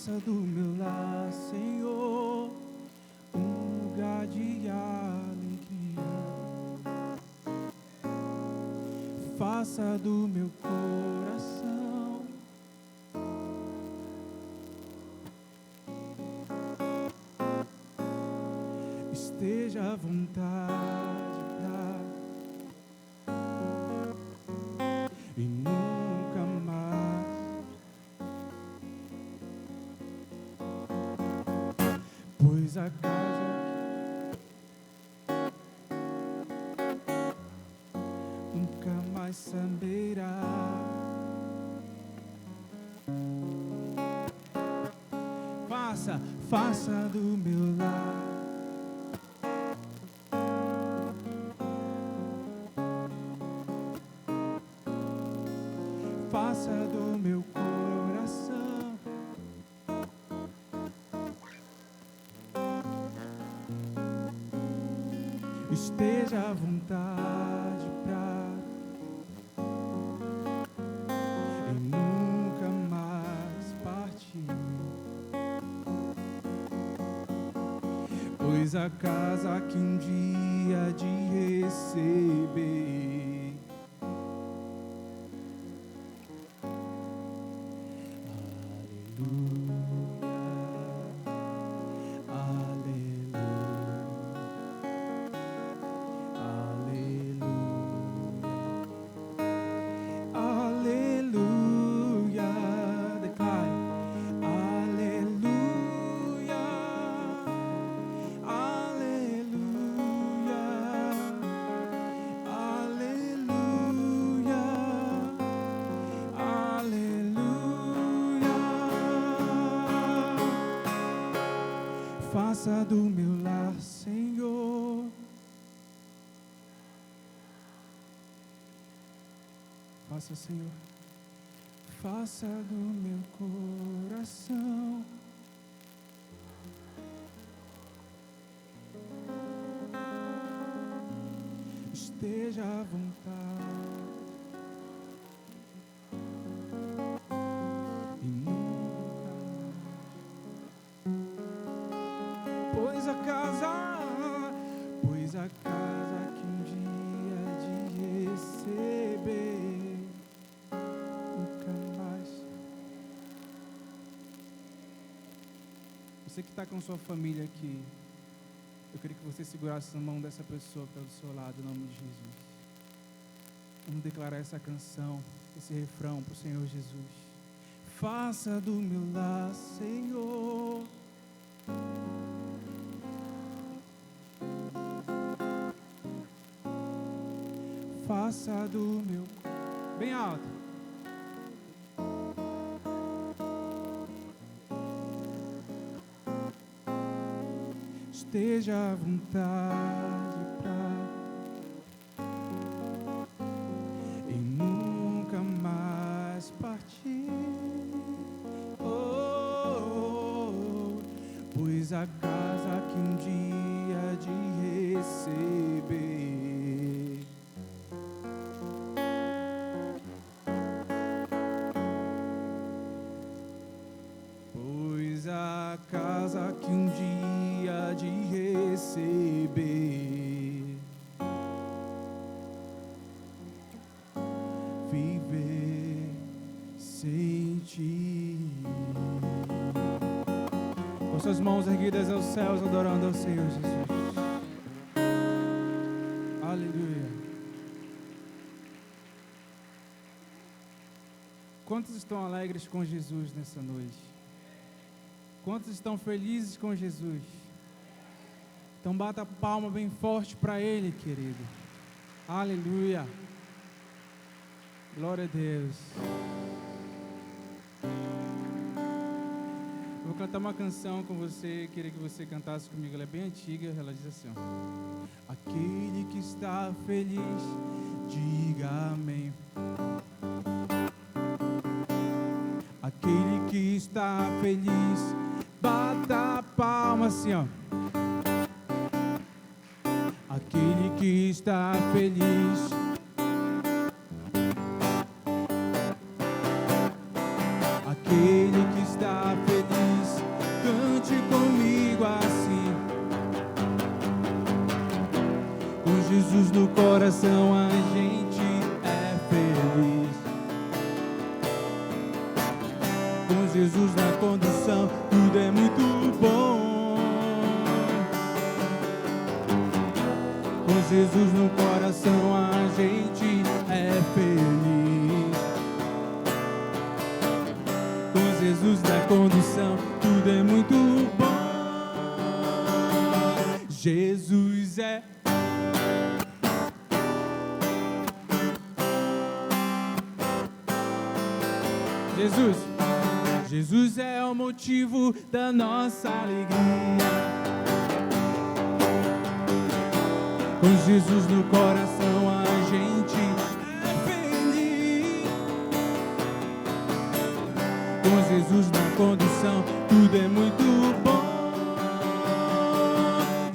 Faça do meu lar, Senhor, um lugar de alegria. Faça do meu coração esteja à vontade e nunca mais, pois a casa nunca mais saberá. Faça do meu lar faça do meu coração esteja à vontade pra e nunca mais partir, pois a casa que um dia de receber faça do meu lar, Senhor, faça, Senhor, faça do meu coração esteja à vontade e nunca mais, pois a casa que um dia de receber nunca mais. Você que está com sua família aqui, eu queria que você segurasse a mão dessa pessoa que está do seu lado, em nome de Jesus. Vamos declarar essa canção, esse refrão para o Senhor Jesus. Faça do meu lar, Senhor, faça do meu... Bem alto. Esteja à vontade pra e nunca mais partir, pois a casa que um dia de receber a casa que um dia de receber, viver sem ti. Com suas mãos erguidas aos céus, adorando ao Senhor Jesus. Aleluia. Quantos estão alegres com Jesus nessa noite? Quantos estão felizes com Jesus? Então bata a palma bem forte para Ele, querido. Aleluia. Glória a Deus. Eu vou cantar uma canção com você. Queria que você cantasse comigo. Ela é bem antiga. Ela diz assim, ó. Aquele que está feliz, diga amém. Aquele que está feliz, bata a palma assim, ó. Aquele que está feliz, aquele que está feliz, coração a gente é feliz. Com Jesus na condução, tudo é muito bom. Com Jesus no coração a gente é feliz. Com Jesus na condução, tudo é muito bom. Jesus é Jesus é o motivo da nossa alegria. Com Jesus no coração a gente é feliz. Com Jesus na condução, tudo é muito bom.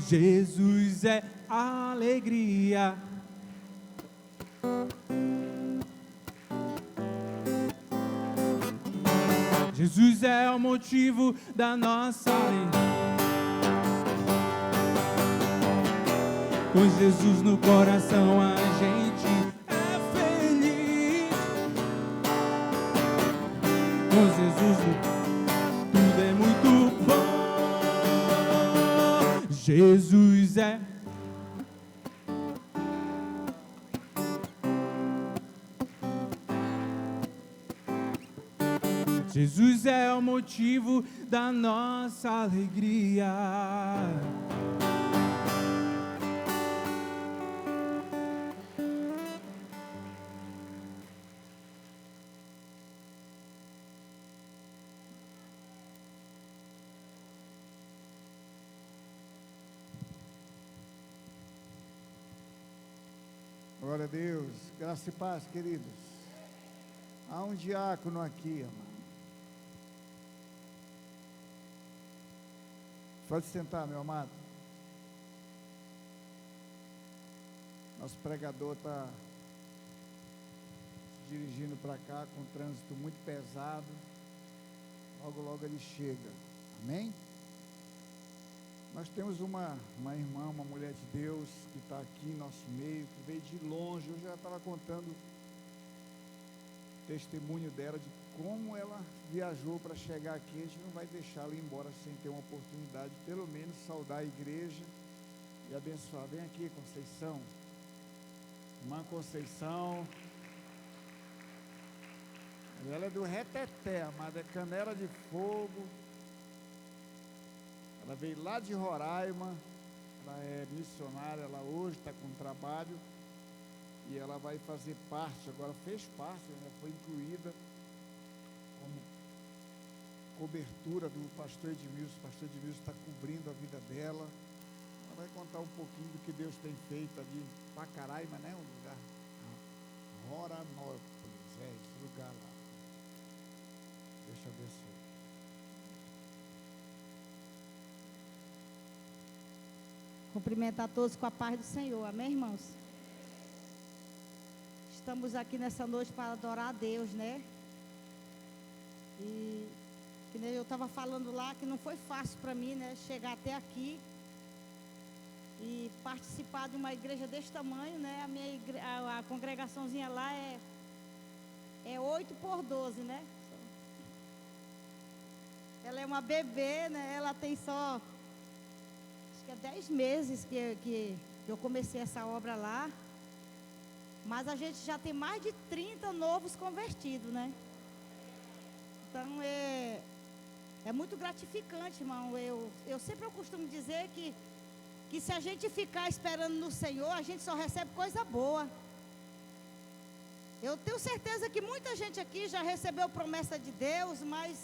Jesus é alegria. Jesus é o motivo da nossa alegria. Com Jesus no coração a gente é feliz. Com Jesus tudo é muito bom. Jesus é Jesus é o motivo da nossa alegria. Glória a Deus, graça e paz, queridos. Há um diácono aqui, amado. Pode sentar, meu amado. Nosso pregador está se dirigindo para cá com um trânsito muito pesado. Logo, logo ele chega. Amém? Nós temos uma irmã, uma mulher de Deus que está aqui em nosso meio, que veio de longe. Eu já estava contando o testemunho dela de como ela viajou para chegar aqui. A gente não vai deixá-la ir embora sem ter uma oportunidade, pelo menos saudar a igreja e abençoar. Vem aqui, Conceição. Irmã Conceição. Ela é do Reteté, amada, é Canela de Fogo. Ela veio lá de Roraima, ela é missionária, ela hoje está com trabalho e ela vai fazer parte, agora fez parte, né, foi incluída como cobertura do pastor Edmilson. O pastor Edmilson está cobrindo a vida dela. Ela vai contar um pouquinho do que Deus tem feito ali em Pacaraima, né, um lugar, Roranópolis, é esse lugar lá. Deixa eu ver se... Cumprimentar todos com a paz do Senhor, amém, irmãos? Estamos aqui nessa noite para adorar a Deus, né? E que nem eu estava falando lá, que não foi fácil para mim, né? Chegar até aqui e participar de uma igreja desse tamanho, né? A congregaçãozinha lá é 8x12, né? Ela é uma bebê, né? Ela tem só... que é 10 meses que eu comecei essa obra lá, mas a gente já tem mais de 30 novos convertidos, né? Então é muito gratificante, irmão. Eu sempre costumo dizer que se a gente ficar esperando no Senhor, a gente só recebe coisa boa. Eu tenho certeza que muita gente aqui já recebeu promessa de Deus, mas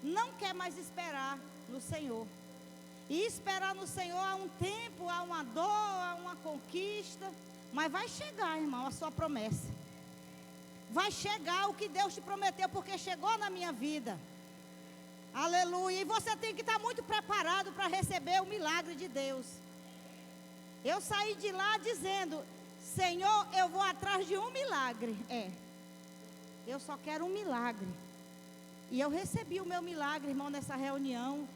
não quer mais esperar no Senhor. E esperar no Senhor há um tempo, há uma dor, há uma conquista. Mas vai chegar, irmão, a sua promessa. Vai chegar o que Deus te prometeu, porque chegou na minha vida. Aleluia. E você tem que estar muito preparado para receber o milagre de Deus. Eu saí de lá dizendo: Senhor, eu vou atrás de um milagre. Eu só quero um milagre. E eu recebi o meu milagre, irmão, nessa reunião.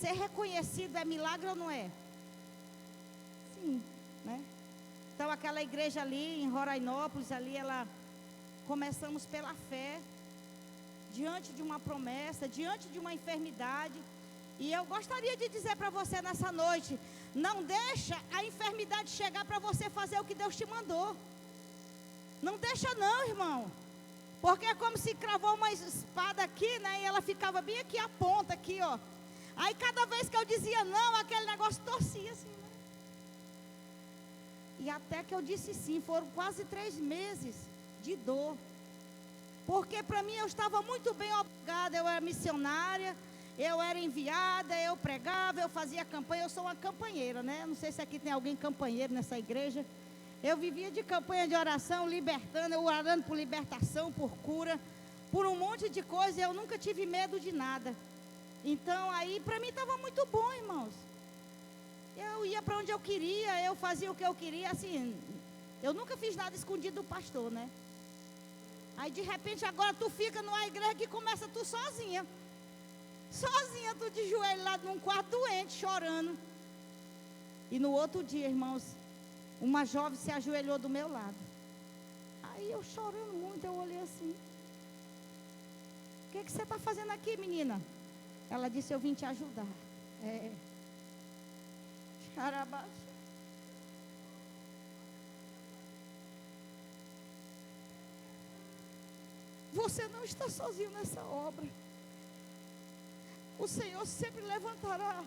Ser reconhecido é milagre ou não é? assim, né? Então, aquela igreja ali em Rorainópolis, ali, começamos pela fé, diante de uma promessa, diante de uma enfermidade. E eu gostaria de dizer para você nessa noite, não deixa a enfermidade chegar para você fazer o que Deus te mandou. Não deixa não, irmão. Porque é como se cravou uma espada aqui, né? E ela ficava bem aqui, a ponta aqui, ó. Aí cada vez que eu dizia não, aquele negócio torcia assim, né? E até que eu disse sim, foram quase 3 meses de dor. Porque para mim eu estava muito bem obrigada, eu era missionária, eu era enviada, eu pregava, eu fazia campanha, eu sou uma campanheira, né? Não sei se aqui tem alguém campanheiro nessa igreja. Eu vivia de campanha de oração, libertando, eu orando por libertação, por cura, por um monte de coisa, eu nunca tive medo de nada. Então aí para mim estava muito bom, irmãos. Eu ia para onde eu queria, eu fazia o que eu queria, assim, eu nunca fiz nada escondido do pastor, né? Aí de repente agora tu fica numa igreja que começa tu sozinha. Sozinha, tu de joelho lá num quarto doente, chorando. E no outro dia, irmãos, uma jovem se ajoelhou do meu lado. Aí eu chorando muito, eu olhei assim. O que você está fazendo aqui, menina? Ela disse, eu vim te ajudar. Xarabaxa. Você não está sozinho nessa obra. O Senhor sempre levantará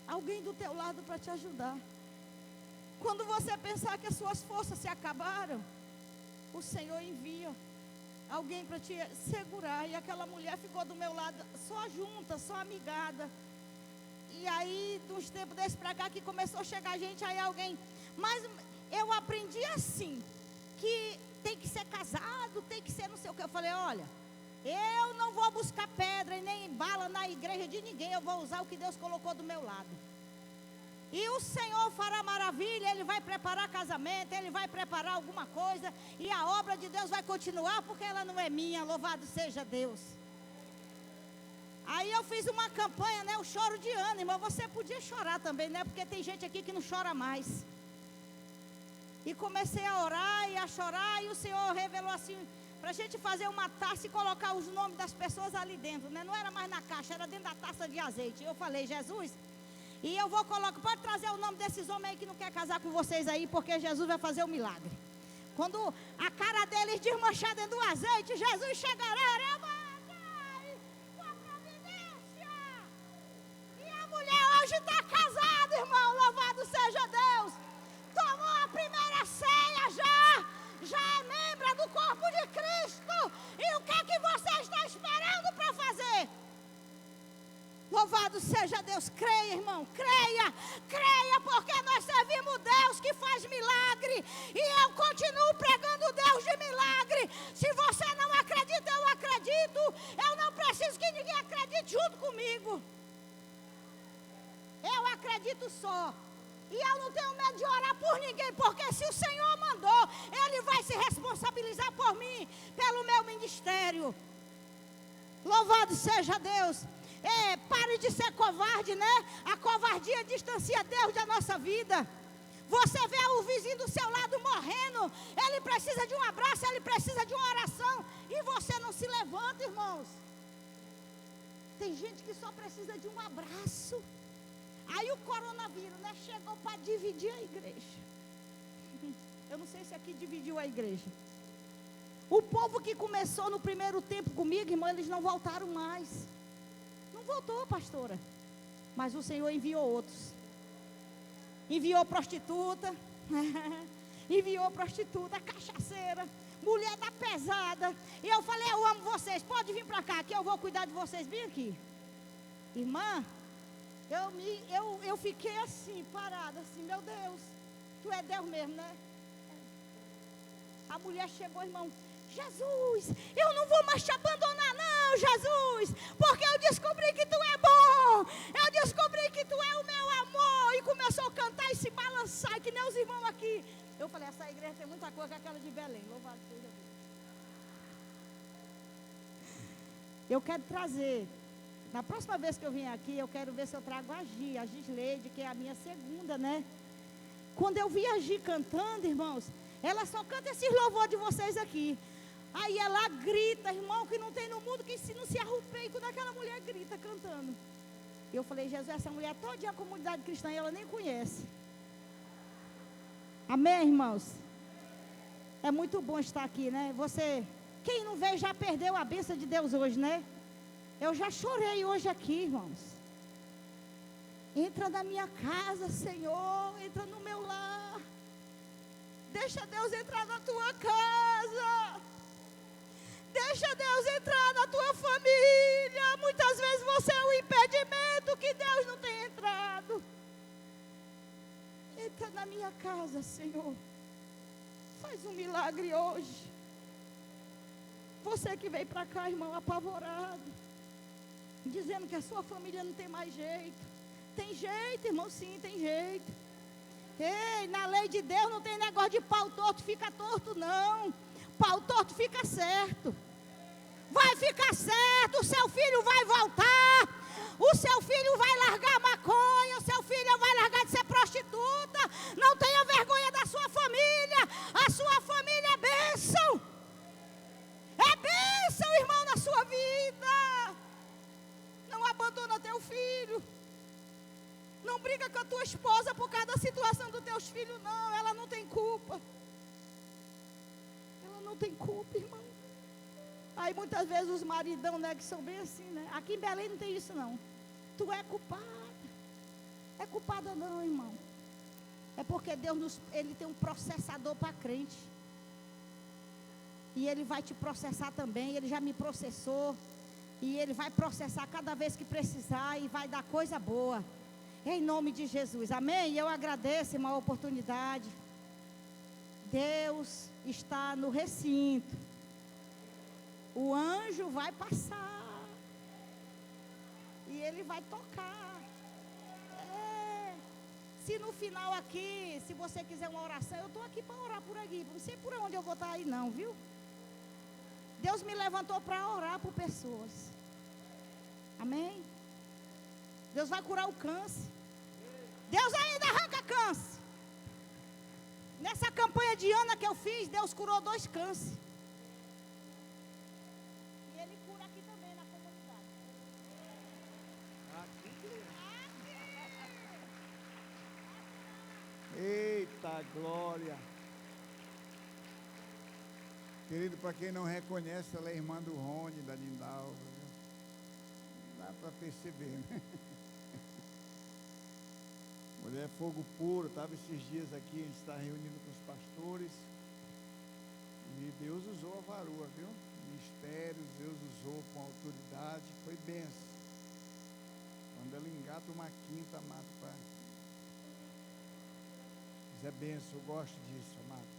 alguém do teu lado para te ajudar. Quando você pensar que as suas forças se acabaram, o Senhor envia alguém para te segurar. E aquela mulher ficou do meu lado, só junta, só amigada. E aí, de uns tempos desses para cá, que começou a chegar gente, aí alguém... Mas eu aprendi assim, que tem que ser casado, tem que ser não sei o que. Eu falei, olha, eu não vou buscar pedra e nem bala na igreja de ninguém. Eu vou usar o que Deus colocou do meu lado. E o Senhor fará maravilha. Ele vai preparar casamento, Ele vai preparar alguma coisa. E a obra de Deus vai continuar, porque ela não é minha. Louvado seja Deus. Aí eu fiz uma campanha, né? O choro de ânimo. Você podia chorar também, né? Porque tem gente aqui que não chora mais. E comecei a orar e a chorar. E o Senhor revelou assim, para a gente fazer uma taça e colocar os nomes das pessoas ali dentro, né? Não era mais na caixa, era dentro da taça de azeite. Eu falei, Jesus, e eu vou colocar, pode trazer o nome desses homens aí que não quer casar com vocês aí, porque Jesus vai fazer um milagre. Quando a cara deles desmanchar dentro do azeite, Jesus chegará, com a providência. E a mulher hoje está casada, irmão, louvado seja Deus. Tomou a primeira ceia já é membro do corpo de Cristo. E o que é que você está esperando para fazer? Louvado seja Deus. Creia, irmão, creia, porque nós servimos Deus que faz milagre. E eu continuo pregando Deus de milagre. Se você não acredita, eu acredito. Eu não preciso que ninguém acredite junto comigo. Eu acredito só. E eu não tenho medo de orar por ninguém, porque se o Senhor mandou, Ele vai se responsabilizar por mim, pelo meu ministério. Louvado seja Deus. Pare de ser covarde, né? A covardia distancia Deus da nossa vida. Você vê o vizinho do seu lado morrendo, ele precisa de um abraço, ele precisa de uma oração, e você não se levanta, irmãos. Tem gente que só precisa de um abraço. Aí o coronavírus, né, chegou para dividir a igreja. Eu não sei se aqui dividiu a igreja. O povo que começou no primeiro tempo comigo, irmão, eles não voltaram mais. Não voltou, pastora. Mas o Senhor enviou outros. Enviou prostituta. Enviou prostituta, cachaceira, mulher da pesada. E eu falei, eu amo vocês, pode vir para cá, que eu vou cuidar de vocês bem aqui. Irmã, eu fiquei assim, parada, assim, meu Deus, tu é Deus mesmo, né? A mulher chegou, irmão, Jesus, eu não vou mais te abandonar não, Jesus, porque eu descobri que tu é bom, eu descobri que tu é o meu amor, e começou a cantar e se balançar, que nem os irmãos aqui. Eu falei, essa igreja tem muita coisa, aquela de Belém, louvado seja Deus. Eu quero trazer Na próxima vez que eu vim aqui, eu quero ver se eu trago a Gisleide, que é a minha segunda, né? Quando eu vi a Gi cantando, irmãos, ela só canta esses louvor de vocês aqui. Aí ela grita, irmão, que não tem no mundo que se não se arrupei quando aquela mulher grita cantando. Eu falei, Jesus, essa mulher toda a comunidade cristã, ela nem conhece. Amém, irmãos? É muito bom estar aqui, né? Quem não veio já perdeu a bênção de Deus hoje, né? Eu já chorei hoje aqui, irmãos. Entra na minha casa, Senhor, entra no meu lar. Deixa Deus entrar na tua casa. Deixa Deus entrar na tua família. Muitas vezes você é o impedimento que Deus não tem entrado. Entra na minha casa, Senhor. Faz um milagre hoje. Você que veio para cá, irmão, apavorado, dizendo que a sua família não tem mais jeito. Tem jeito, irmão, sim, tem jeito. Ei, na lei de Deus não tem negócio de pau torto fica torto, não. Pau torto fica certo. Vai ficar certo, o seu filho vai voltar. O seu filho vai largar a maconha, o seu filho vai largar de ser prostituta. Não tenha vergonha da sua família. A sua família é bênção. É bênção, irmão, na sua vida. Não abandona teu filho. Não briga com a tua esposa por causa da situação dos teus filhos, não. Ela não tem culpa. Ela não tem culpa, irmão. Aí muitas vezes os maridão, né, que são bem assim, né? Aqui em Belém não tem isso, não. Tu é culpada. É culpada não, irmão. É porque Deus, Ele tem um processador para crente. E Ele vai te processar também. Ele já me processou. E Ele vai processar cada vez que precisar. E vai dar coisa boa. Em nome de Jesus. Amém? E eu agradeço uma oportunidade. Deus está no recinto. O anjo vai passar. E ele vai tocar. Se no final aqui, se você quiser uma oração, eu estou aqui para orar por aqui. Não sei por onde eu vou estar aí não, viu? Deus me levantou para orar por pessoas. Amém? Deus vai curar o câncer. Deus ainda arranca câncer. Nessa campanha de Ana que eu fiz, Deus curou 2 cânceres. E Ele cura aqui também na comunidade. Eita glória. Querido, para quem não reconhece, ela é irmã do Rony, da Lindalva. Não dá para perceber, né? Mulher fogo puro, estava esses dias aqui, a gente está reunindo com os pastores. E Deus usou a varoa, viu? Mistérios, Deus usou com autoridade, foi benção. Quando ela engata uma quinta, amado, mas é benção, eu gosto disso, amado.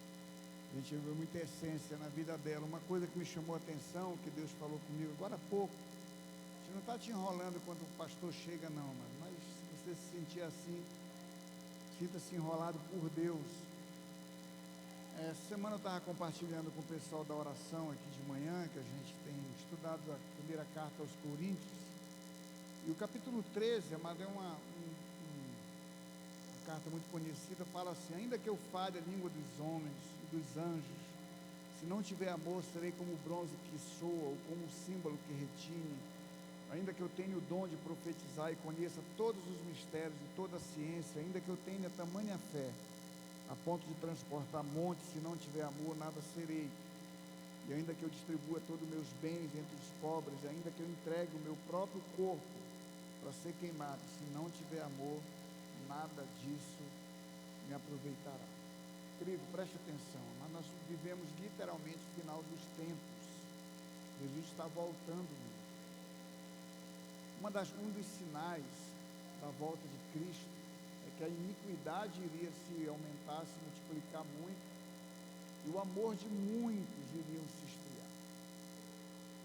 A gente viu muita essência na vida dela. Uma coisa que me chamou a atenção, que Deus falou comigo agora há pouco, a gente não está te enrolando quando o pastor chega não, amado, mas se você se sentir assim, sinta-se enrolado por Deus. Essa semana eu estava compartilhando com o pessoal da oração aqui de manhã, que a gente tem estudado a primeira carta aos Coríntios, e o capítulo 13, amado, é uma carta muito conhecida, fala assim: ainda que eu fale a língua dos homens e dos anjos, se não tiver amor, serei como o bronze que soa, ou como o símbolo que retine. Ainda que eu tenha o dom de profetizar e conheça todos os mistérios e toda a ciência, ainda que eu tenha tamanha fé, a ponto de transportar montes, se não tiver amor, nada serei. E ainda que eu distribua todos os meus bens entre os pobres, ainda que eu entregue o meu próprio corpo para ser queimado, se não tiver amor, nada disso me aproveitará. Querido, preste atenção, mas nós vivemos literalmente o final dos tempos. Jesus está voltando mesmo. Um dos sinais da volta de Cristo é que a iniquidade iria se aumentar, se multiplicar muito, e o amor de muitos iriam se esfriar.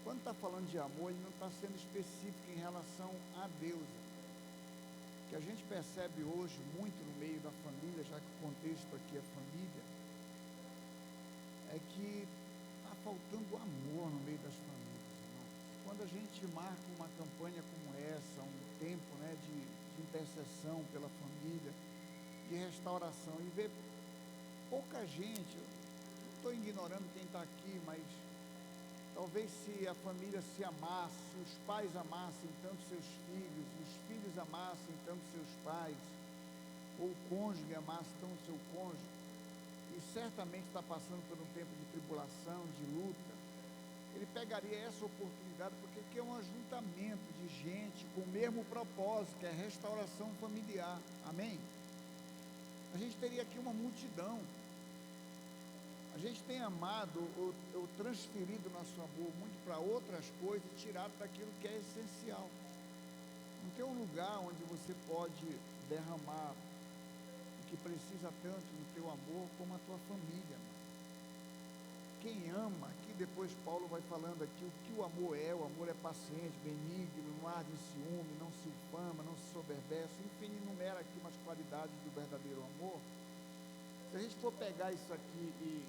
Quando está falando de amor, ele não está sendo específico em relação a Deus. O que a gente percebe hoje muito no meio da família, já que o contexto aqui é família, é que está faltando amor no meio das famílias. Quando a gente marca uma campanha como intercessão pela família, de restauração, e ver pouca gente. Eu não estou ignorando quem está aqui, mas talvez se a família se amasse, se os pais amassem tanto seus filhos, os filhos amassem tanto seus pais, ou o cônjuge amasse tanto seu cônjuge, e certamente está passando por um tempo de tribulação, de luta, ele pegaria essa oportunidade, porque aqui é um ajuntamento de gente com o mesmo propósito, que é a restauração familiar, amém? A gente teria aqui uma multidão. A gente tem amado ou transferido nosso amor muito para outras coisas e tirado daquilo que é essencial. Não tem um lugar onde você pode derramar o que precisa tanto no teu amor como a tua família. Quem ama, aqui depois Paulo vai falando aqui o que o amor é paciente, benigno, não arde em ciúme, não se ufama, não se soberbece, enfim, enumera aqui umas qualidades do verdadeiro amor. Se a gente for pegar isso aqui e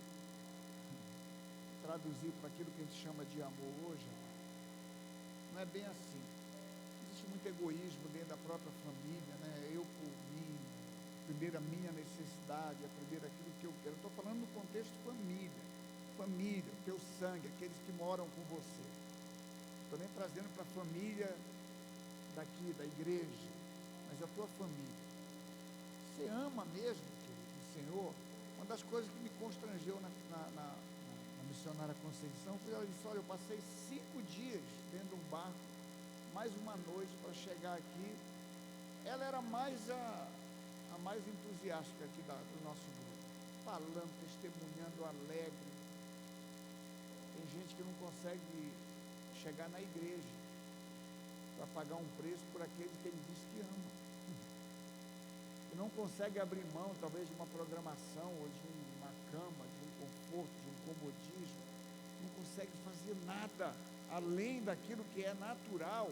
traduzir para aquilo que a gente chama de amor hoje, não é bem assim. Existe muito egoísmo dentro da própria família, né? Eu por mim, primeiro a minha necessidade, primeiro aquilo que eu quero. Eu estou falando no contexto família, o teu sangue, aqueles que moram com você. Estou nem trazendo para a família daqui, da igreja, mas a tua família. Você ama mesmo, querido, o Senhor? Uma das coisas que me constrangeu na missionária Conceição foi ela disse: olha, eu passei 5 dias dentro de um barco, mais uma noite para chegar aqui. Ela era a mais entusiástica aqui do nosso grupo, falando, testemunhando, alegre. Tem gente que não consegue chegar na igreja para pagar um preço por aquele que ele diz que ama, e não consegue abrir mão talvez de uma programação ou de uma cama, de um conforto, de um comodismo, não consegue fazer nada além daquilo que é natural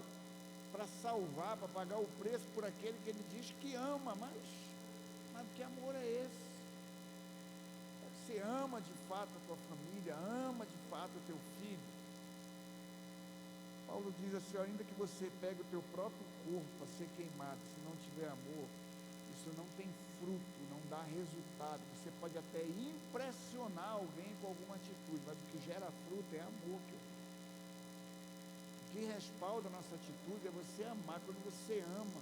para salvar, para pagar o preço por aquele que ele diz que ama. Mas que amor é esse? Você ama de fato a tua família, ama de fato o teu filho? Paulo diz assim: ainda que você pegue o teu próprio corpo para ser queimado, se não tiver amor, isso não tem fruto, não dá resultado. Você pode até impressionar alguém com alguma atitude, mas o que gera fruto é amor. O que respalda a nossa atitude é você amar. Quando você ama,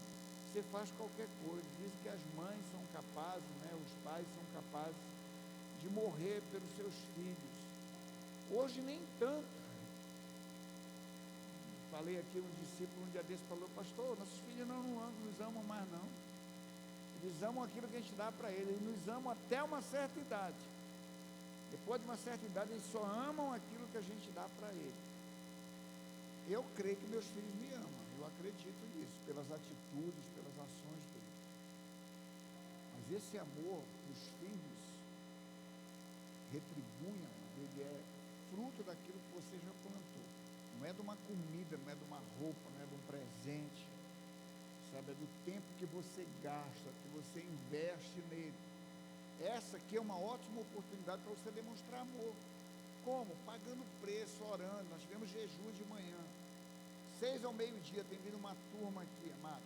você faz qualquer coisa. Dizem que as mães são capazes, né, os pais são capazes de morrer pelos seus filhos. Hoje nem tanto. Falei aqui, um discípulo um dia desse falou: pastor, nossos filhos não nos amam mais não. Eles amam aquilo que a gente dá para eles. Eles nos amam até uma certa idade. Depois de uma certa idade, eles só amam aquilo que a gente dá para eles. Eu creio que meus filhos me amam. Eu acredito nisso, pelas atitudes, pelas ações deles. Mas esse amor que os filhos retribuem, ele é fruto daquilo que você já plantou. Não é de uma comida, não é de uma roupa, não é de um presente, sabe? É do tempo que você gasta, que você investe nele. Essa aqui é uma ótima oportunidade para você demonstrar amor. Como? Pagando preço, orando. Nós tivemos jejum de manhã, 6 ao meio-dia, tem vindo uma turma aqui, amado,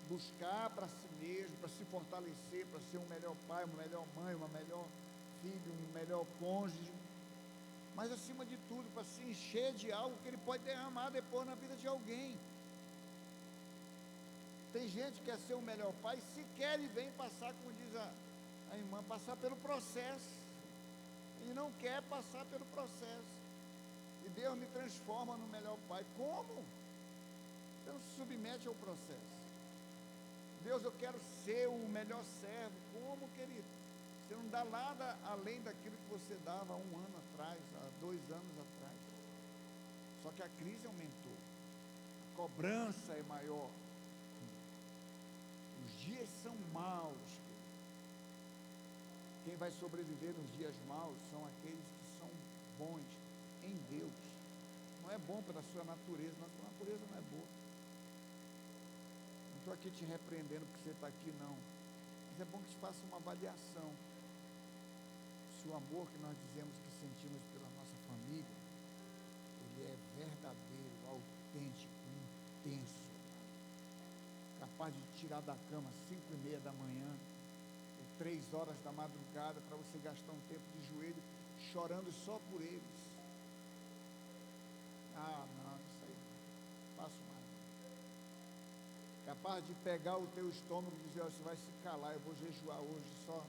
buscar para si mesmo, para se fortalecer, para ser um melhor pai, uma melhor mãe, uma melhor filho, um melhor cônjuge, mas acima de tudo, para se encher de algo que ele pode derramar depois na vida de alguém. Tem gente que quer ser o melhor pai, sequer ele vem passar, como diz a irmã, passar pelo processo. Ele não quer passar pelo processo. E Deus me transforma no melhor pai. Como? Você não se submete ao processo. Deus, eu quero ser o melhor servo. Como, querido? Você não dá nada além daquilo que você dava há 1 ano atrás, há 2 anos atrás. Só que a crise aumentou. A cobrança é maior. Os dias são maus. Quem vai sobreviver nos dias maus são aqueles que são bons em Deus. Não é bom pela sua natureza, nossa natureza não é boa. Não estou aqui te repreendendo porque você está aqui, não. Mas é bom que te faça uma avaliação. Se o amor que nós dizemos que sentimos pela nossa família, ele é verdadeiro, autêntico, intenso, capaz de tirar da cama às 5h30 da manhã, ou 3 horas da madrugada, para você gastar um tempo de joelho, chorando só por eles. Ah, não, isso aí não faço mais. Capaz de pegar o teu estômago e dizer, você vai se calar, eu vou jejuar hoje só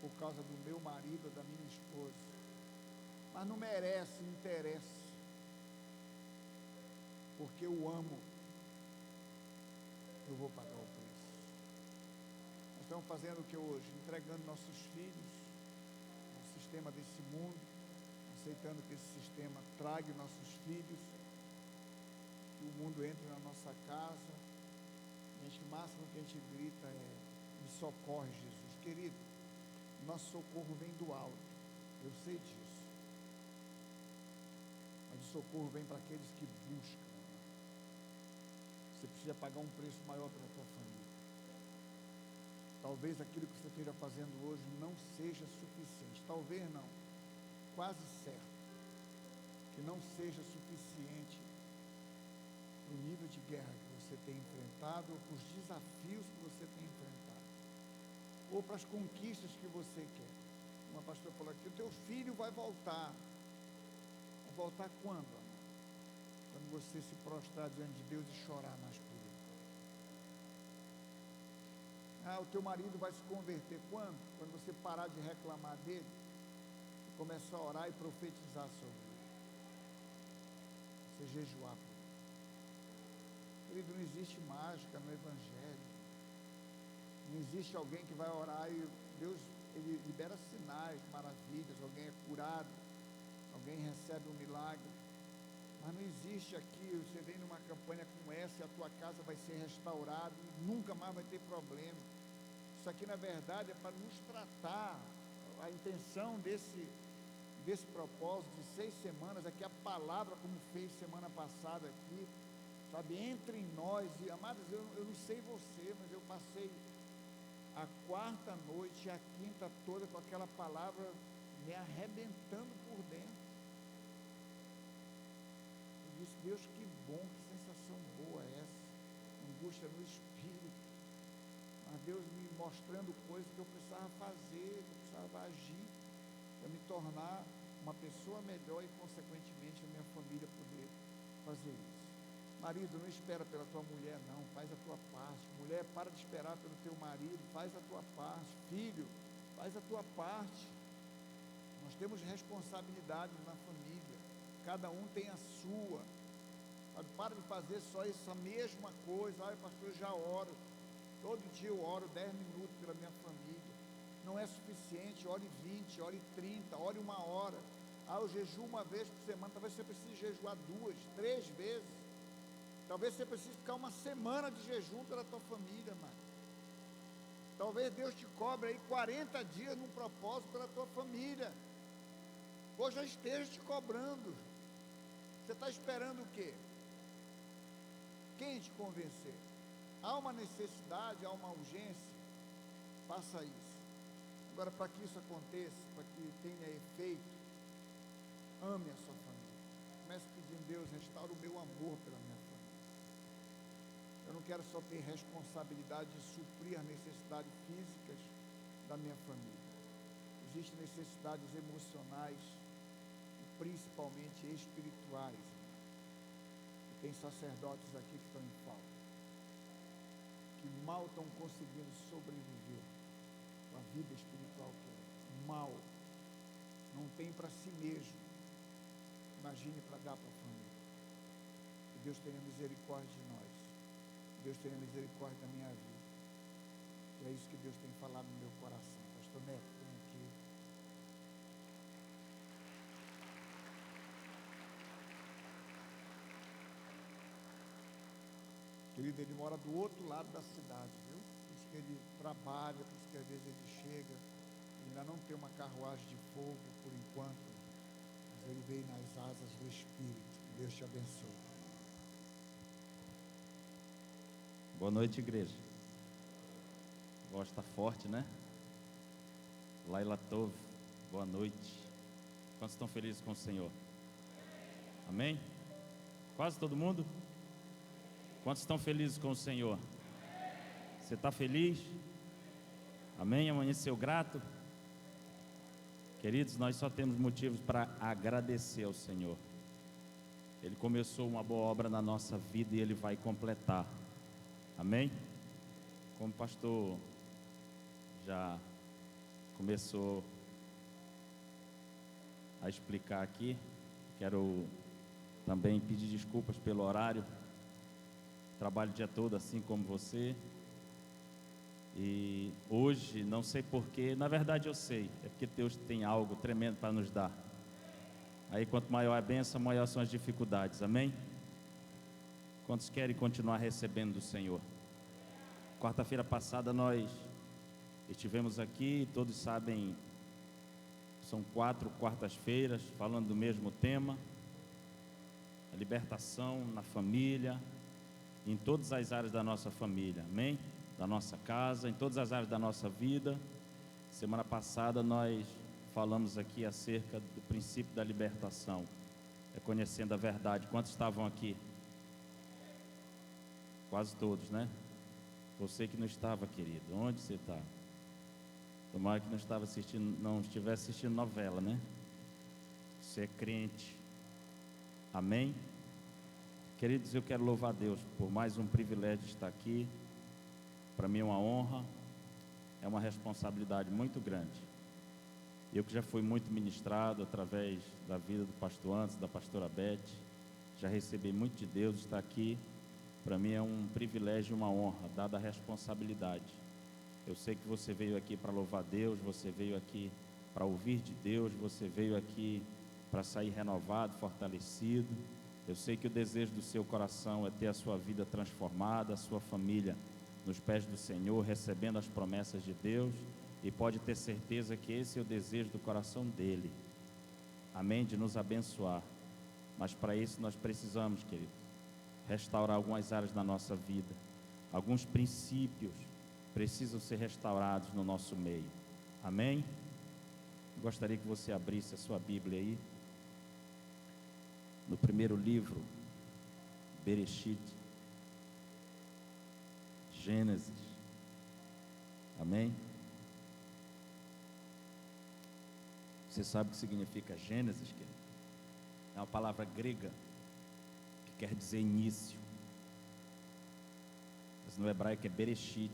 por causa do meu marido ou da minha esposa. Mas não merece, não interessa. Porque eu amo, eu vou pagar o preço. Nós estamos fazendo o que hoje? Entregando nossos filhos ao sistema desse mundo, aceitando que esse sistema trague nossos filhos, que o mundo entre na nossa casa. O máximo que a gente grita é: me socorre, Jesus. Querido, nosso socorro vem do alto, eu sei disso, mas o socorro vem para aqueles que buscam. Você precisa pagar um preço maior pela tua família. Talvez aquilo que você esteja fazendo hoje não seja suficiente, talvez não, quase certo que não seja suficiente para o nível de guerra que você tem enfrentado, ou para os desafios que você tem enfrentado, ou para as conquistas que você quer. Uma pastora falou aqui: o teu filho vai voltar. Vai voltar quando, amado? Quando você se prostrar diante de Deus e chorar mais por ele. Ah, o teu marido vai se converter quando? Quando você parar de reclamar dele e começar a orar e profetizar sobre ele. Você jejuar por ele. Querido, não existe mágica no Evangelho. Não existe alguém que vai orar e Deus, ele libera sinais, maravilhas, alguém é curado, alguém recebe um milagre. Mas não existe aqui, você vem numa campanha como essa e a tua casa vai ser restaurada e nunca mais vai ter problema. Isso aqui, na verdade, é para nos tratar. A intenção desse propósito de 6 semanas é que a palavra, como fez semana passada aqui, sabe, entre nós. E amados, eu não sei você, mas eu passei a 4ª noite e a 5ª toda com aquela palavra me arrebentando por dentro. Eu disse: Deus, que bom, que sensação boa é essa, angústia no espírito, mas Deus me mostrando coisas que eu precisava fazer, que eu precisava agir, para me tornar uma pessoa melhor e, consequentemente, a minha família poder fazer isso. Marido, não espera pela tua mulher, não, faz a tua parte. Mulher, para de esperar pelo teu marido, faz a tua parte. Filho, faz a tua parte. Nós temos responsabilidades na família, cada um tem a sua. Sabe, para de fazer só essa mesma coisa. Ah, pastor, eu já oro, todo dia eu oro 10 minutos pela minha família. Não é suficiente, ore 20, ore 30, ore 1 hora. Ah, eu jejuo 1 vez por semana, talvez você precise jejuar 2, 3 vezes. Talvez você precise ficar 1 semana de jejum pela tua família, mano. Talvez Deus te cobre aí 40 dias num propósito pela tua família. Ou já esteja te cobrando. Você está esperando o quê? Quem te convencer? Há uma necessidade, há uma urgência? Faça isso. Agora, para que isso aconteça, para que tenha efeito, ame a sua família. Comece pedindo: Deus, restaura o meu amor pela minha família. Eu não quero só ter responsabilidade de suprir as necessidades físicas da minha família. Existem necessidades emocionais e principalmente espirituais. E tem sacerdotes aqui que estão em falta, que mal estão conseguindo sobreviver com a vida espiritual que é. Mal. Não tem para si mesmo. Imagine para dar para a família. Que Deus tenha misericórdia de nós. Deus tenha misericórdia da minha vida. E é isso que Deus tem falado no meu coração. Pastor Neto, vem aqui. Querido, ele mora do outro lado da cidade, viu? Por isso que ele trabalha, por isso que às vezes ele chega. Ainda não tem uma carruagem de fogo por enquanto, mas ele veio nas asas do Espírito. Que Deus te abençoe. Boa noite, igreja. A voz está forte, né? Laila Tov, boa noite. Quantos estão felizes com o Senhor? Amém? Quase todo mundo? Quantos estão felizes com o Senhor? Você está feliz? Amém? Amanheceu grato? Queridos, nós só temos motivos para agradecer ao Senhor. Ele começou uma boa obra na nossa vida e Ele vai completar. Amém? Como o pastor já começou a explicar aqui, quero também pedir desculpas pelo horário. Trabalho o dia todo assim como você. E hoje, não sei porquê, na verdade eu sei, é porque Deus tem algo tremendo para nos dar. Aí quanto maior a bênção, maior são as dificuldades, amém? Quantos querem continuar recebendo do Senhor? Quarta-feira passada nós estivemos aqui, todos sabem, são 4 quartas-feiras falando do mesmo tema, a libertação na família, em todas as áreas da nossa família, amém? Da nossa casa, em todas as áreas da nossa vida. Semana passada nós falamos aqui acerca do princípio da libertação, reconhecendo a verdade. Quantos estavam aqui? Quase todos, né? Você que não estava, querido, onde você está? Tomara que não estivesse assistindo novela, né? Você é crente, amém? Queridos, eu quero louvar a Deus por mais um privilégio de estar aqui. Para mim é uma honra, é uma responsabilidade muito grande. Eu que já fui muito ministrado através da vida do pastor Anderson, da pastora Beth, já recebi muito de Deus, estar aqui. Para mim é um privilégio e uma honra, dada a responsabilidade. Eu sei que você veio aqui para louvar Deus, você veio aqui para ouvir de Deus, você veio aqui para sair renovado, fortalecido. Eu sei que o desejo do seu coração é ter a sua vida transformada, a sua família nos pés do Senhor, recebendo as promessas de Deus, e pode ter certeza que esse é o desejo do coração dele, amém? De nos abençoar. Mas para isso nós precisamos, querido, restaurar algumas áreas da nossa vida. Alguns princípios precisam ser restaurados no nosso meio, amém? Eu gostaria que você abrisse a sua Bíblia aí, no primeiro livro, Bereshit, Gênesis, amém? Você sabe o que significa Gênesis, querido? É uma palavra grega que quer dizer início, mas no hebraico é Bereshit,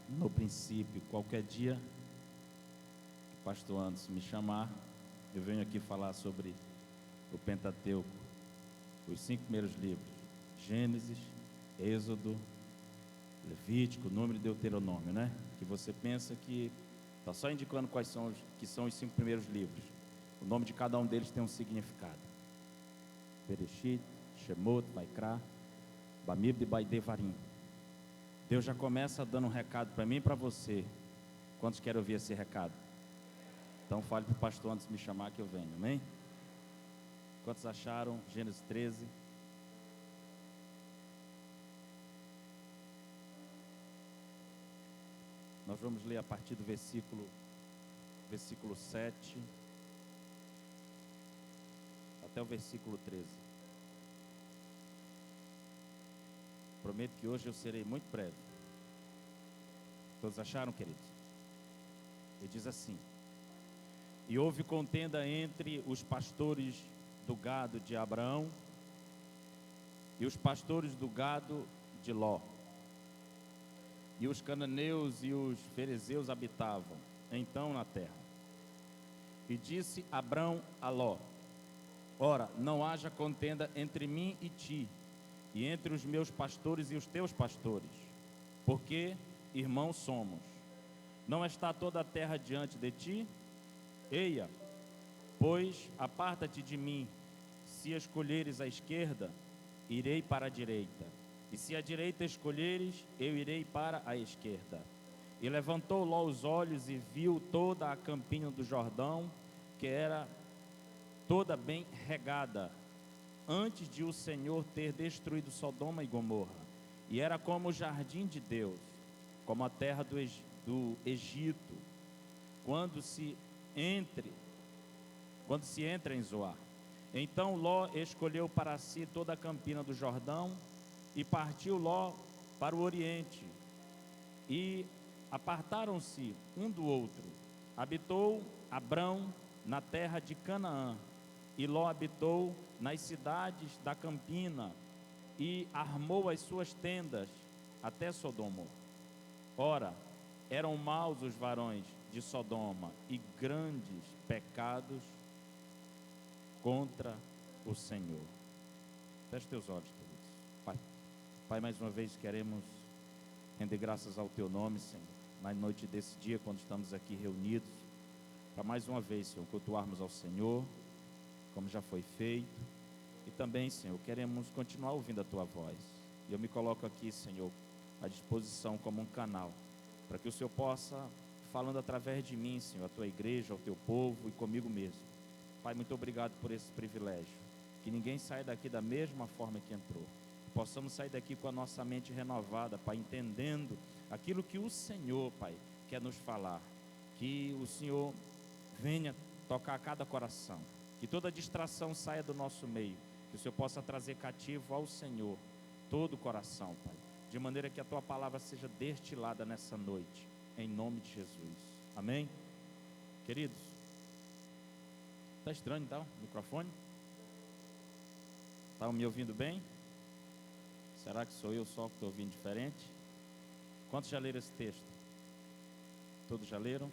no princípio. Qualquer dia que o pastor Anderson me chamar, eu venho aqui falar sobre o Pentateuco, os 5 primeiros livros, Gênesis, Êxodo, Levítico, Número e Deuteronômio, né? Que você pensa que está só indicando quais são os 5 primeiros livros. O nome de cada um deles tem um significado. Bereshit, Shemot, Vaikra, Bamid e Baidevarim. Deus já começa dando um recado para mim e para você. Quantos querem ouvir esse recado? Então fale para o pastor antes de me chamar que eu venho, amém? Quantos acharam Gênesis 13? Nós vamos ler a partir do versículo 7 até o versículo 13. Prometo que hoje eu serei muito breve. Todos acharam, queridos? Ele diz assim: e houve contenda entre os pastores do gado de Abraão e os pastores do gado de Ló. E os cananeus e os ferezeus habitavam então na terra. E disse Abrão a Ló: ora, não haja contenda entre mim e ti, e entre os meus pastores e os teus pastores, porque irmãos somos. Não está toda a terra diante de ti? Eia, pois aparta-te de mim. Se escolheres a esquerda, irei para a direita, e se a direita escolheres, eu irei para a esquerda. E levantou Ló os olhos e viu toda a campina do Jordão, que era toda bem regada, antes de o Senhor ter destruído Sodoma e Gomorra. E era como o jardim de Deus, como a terra do Egito, quando se entra em Zoar. Então Ló escolheu para si toda a campina do Jordão, e partiu Ló para o oriente, e apartaram-se um do outro. Habitou Abrão na terra de Canaã, e Ló habitou nas cidades da campina, e armou as suas tendas até Sodoma. Ora, eram maus os varões de Sodoma, e grandes pecados contra o Senhor. Feche teus olhos, queridos. Pai, mais uma vez queremos render graças ao Teu nome, Senhor, na noite desse dia, quando estamos aqui reunidos, para mais uma vez, Senhor, cultuarmos ao Senhor, como já foi feito, e também, Senhor, queremos continuar ouvindo a Tua voz. E eu me coloco aqui, Senhor, à disposição como um canal, para que o Senhor possa, falando através de mim, Senhor, a Tua igreja, ao Teu povo e comigo mesmo. Pai, muito obrigado por esse privilégio, que ninguém saia daqui da mesma forma que entrou, que possamos sair daqui com a nossa mente renovada, Pai, entendendo aquilo que o Senhor, Pai, quer nos falar, que o Senhor venha tocar cada coração, que toda distração saia do nosso meio, que o Senhor possa trazer cativo ao Senhor todo o coração, Pai, de maneira que a Tua palavra seja destilada nessa noite, em nome de Jesus, amém? Queridos, está estranho, tá? O microfone? Estão me ouvindo bem? Será que sou eu só que estou ouvindo diferente? Quantos já leram esse texto? Todos já leram?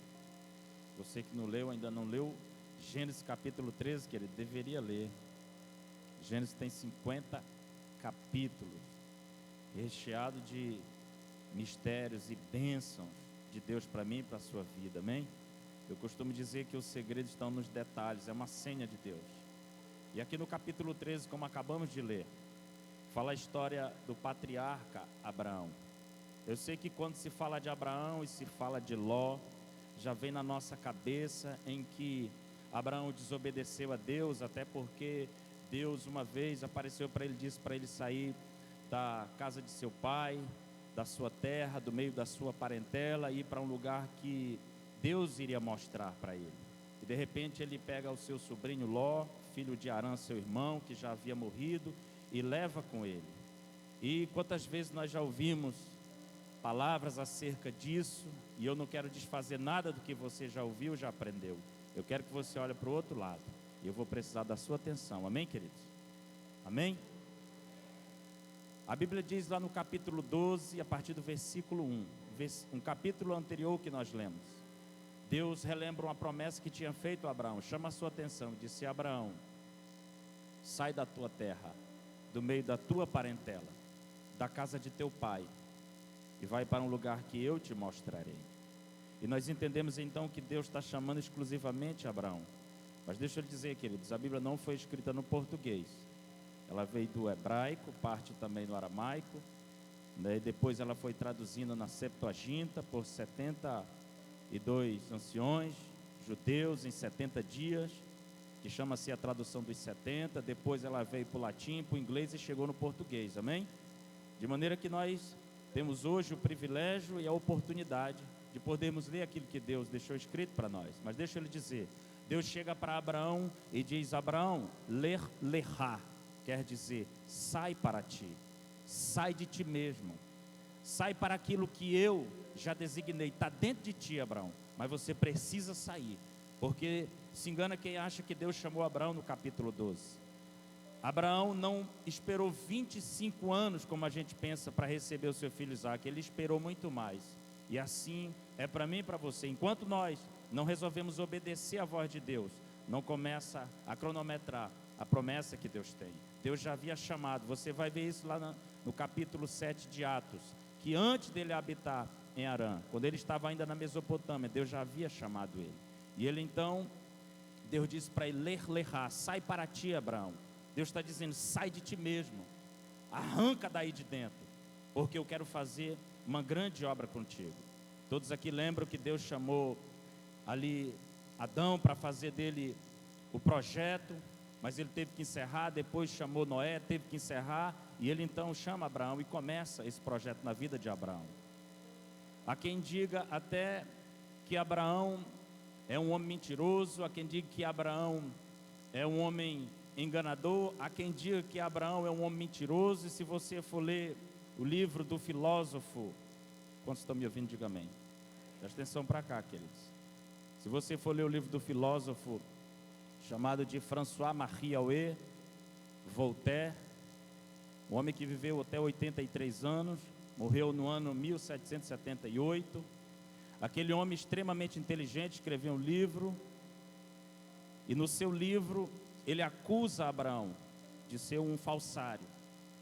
Você que não leu, ainda não leu Gênesis capítulo 13, que ele deveria ler. Gênesis tem 50 capítulos, recheado de mistérios e bênçãos de Deus para mim e para a sua vida, amém? Eu costumo dizer que os segredos estão nos detalhes, é uma senha de Deus. E aqui no capítulo 13, como acabamos de ler, fala a história do patriarca Abraão. Eu sei que quando se fala de Abraão e se fala de Ló, já vem na nossa cabeça em que Abraão desobedeceu a Deus, até porque Deus uma vez apareceu para ele, disse para ele sair da casa de seu pai, da sua terra, do meio da sua parentela, e ir para um lugar que Deus iria mostrar para ele. E de repente ele pega o seu sobrinho Ló, filho de Arã, seu irmão, que já havia morrido, e leva com ele. E quantas vezes nós já ouvimos palavras acerca disso, e eu não quero desfazer nada do que você já ouviu, já aprendeu. Eu quero que você olhe para o outro lado, e eu vou precisar da sua atenção, amém, queridos? Amém? A Bíblia diz lá no capítulo 12, a partir do versículo 1, um capítulo anterior que nós lemos, Deus relembra uma promessa que tinha feito a Abraão, chama a sua atenção, disse: Abraão, sai da tua terra, do meio da tua parentela, da casa de teu pai, e vai para um lugar que eu te mostrarei. E nós entendemos então que Deus está chamando exclusivamente Abraão. Mas deixa eu lhe dizer, queridos, a Bíblia não foi escrita no português, ela veio do hebraico, parte também do aramaico, né? Depois ela foi traduzindo na Septuaginta por 72 anciões judeus em 70 dias, que chama-se a tradução dos 70. Depois ela veio para o latim, para o inglês e chegou no português, amém? De maneira que nós temos hoje o privilégio e a oportunidade de podermos ler aquilo que Deus deixou escrito para nós. Mas deixa eu lhe dizer, Deus chega para Abraão e diz: Abraão, ler-lehá, quer dizer, sai para ti, sai de ti mesmo, sai para aquilo que eu já designei, está dentro de ti, Abraão, mas você precisa sair, porque se engana quem acha que Deus chamou Abraão no capítulo 12. Abraão não esperou 25 anos, como a gente pensa, para receber o seu filho Isaque, ele esperou muito mais, e assim é para mim e para você. Enquanto nós não resolvemos obedecer à voz de Deus, não começa a cronometrar a promessa que Deus tem. Deus já havia chamado, você vai ver isso lá no capítulo 7 de Atos, que antes dele habitar em Arã, quando ele estava ainda na Mesopotâmia, Deus já havia chamado ele. E ele então, Deus disse para ele: ler-lehá, sai para ti, Abraão. Deus está dizendo: sai de ti mesmo, arranca daí de dentro, porque eu quero fazer uma grande obra contigo. Todos aqui lembram que Deus chamou ali Adão para fazer dele o projeto, mas ele teve que encerrar. Depois chamou Noé, teve que encerrar, e ele então chama Abraão e começa esse projeto na vida de Abraão. Há quem diga até que Abraão é um homem mentiroso, há quem diga que Abraão é um homem enganador, há quem diga que Abraão é um homem mentiroso. E se você for ler o livro do filósofo Quantos estão me ouvindo, diga amém. Presta atenção para cá, queridos. Se você for ler o livro do filósofo chamado de François-Marie Arouet, Voltaire, um homem que viveu até 83 anos, morreu no ano 1778. Aquele homem extremamente inteligente escreveu um livro, e no seu livro ele acusa Abraão de ser um falsário,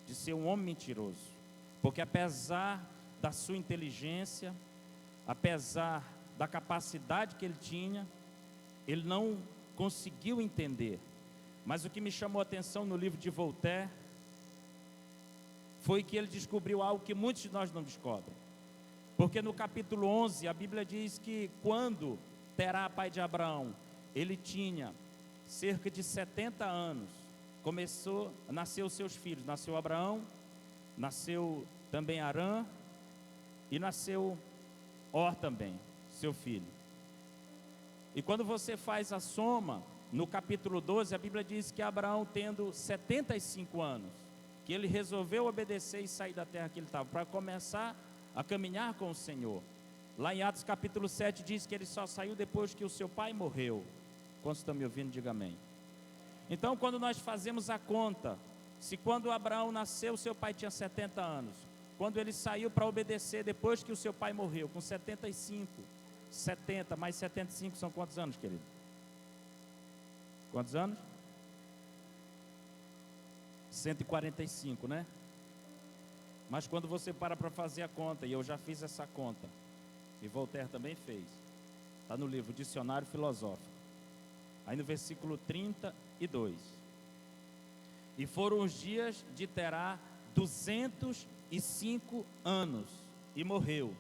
de ser um homem mentiroso, porque apesar da sua inteligência, apesar da capacidade que ele tinha, ele não conseguiu entender. Mas o que me chamou a atenção no livro de Voltaire foi que ele descobriu algo que muitos de nós não descobrem. Porque no capítulo 11, a Bíblia diz que quando Terá, pai de Abraão, ele tinha cerca de 70 anos, nasceu seus filhos, nasceu Abraão, nasceu também Arã, e nasceu Or também, seu filho. E quando você faz a soma, no capítulo 12, a Bíblia diz que Abraão, tendo 75 anos, que ele resolveu obedecer e sair da terra que ele estava, para começar a caminhar com o Senhor. Lá em Atos capítulo 7 diz que ele só saiu depois que o seu pai morreu. Quantos estão me ouvindo, diga amém. Então, quando nós fazemos a conta, se quando Abraão nasceu, seu pai tinha 70 anos, quando ele saiu para obedecer depois que o seu pai morreu, com 75, 70 mais 75 são quantos anos, querido? Quantos anos? 145, né? Mas quando você para fazer a conta, e eu já fiz essa conta, e Voltaire também fez, está no livro Dicionário Filosófico, aí no versículo 32, e foram os dias de Terá 205 anos, e morreu.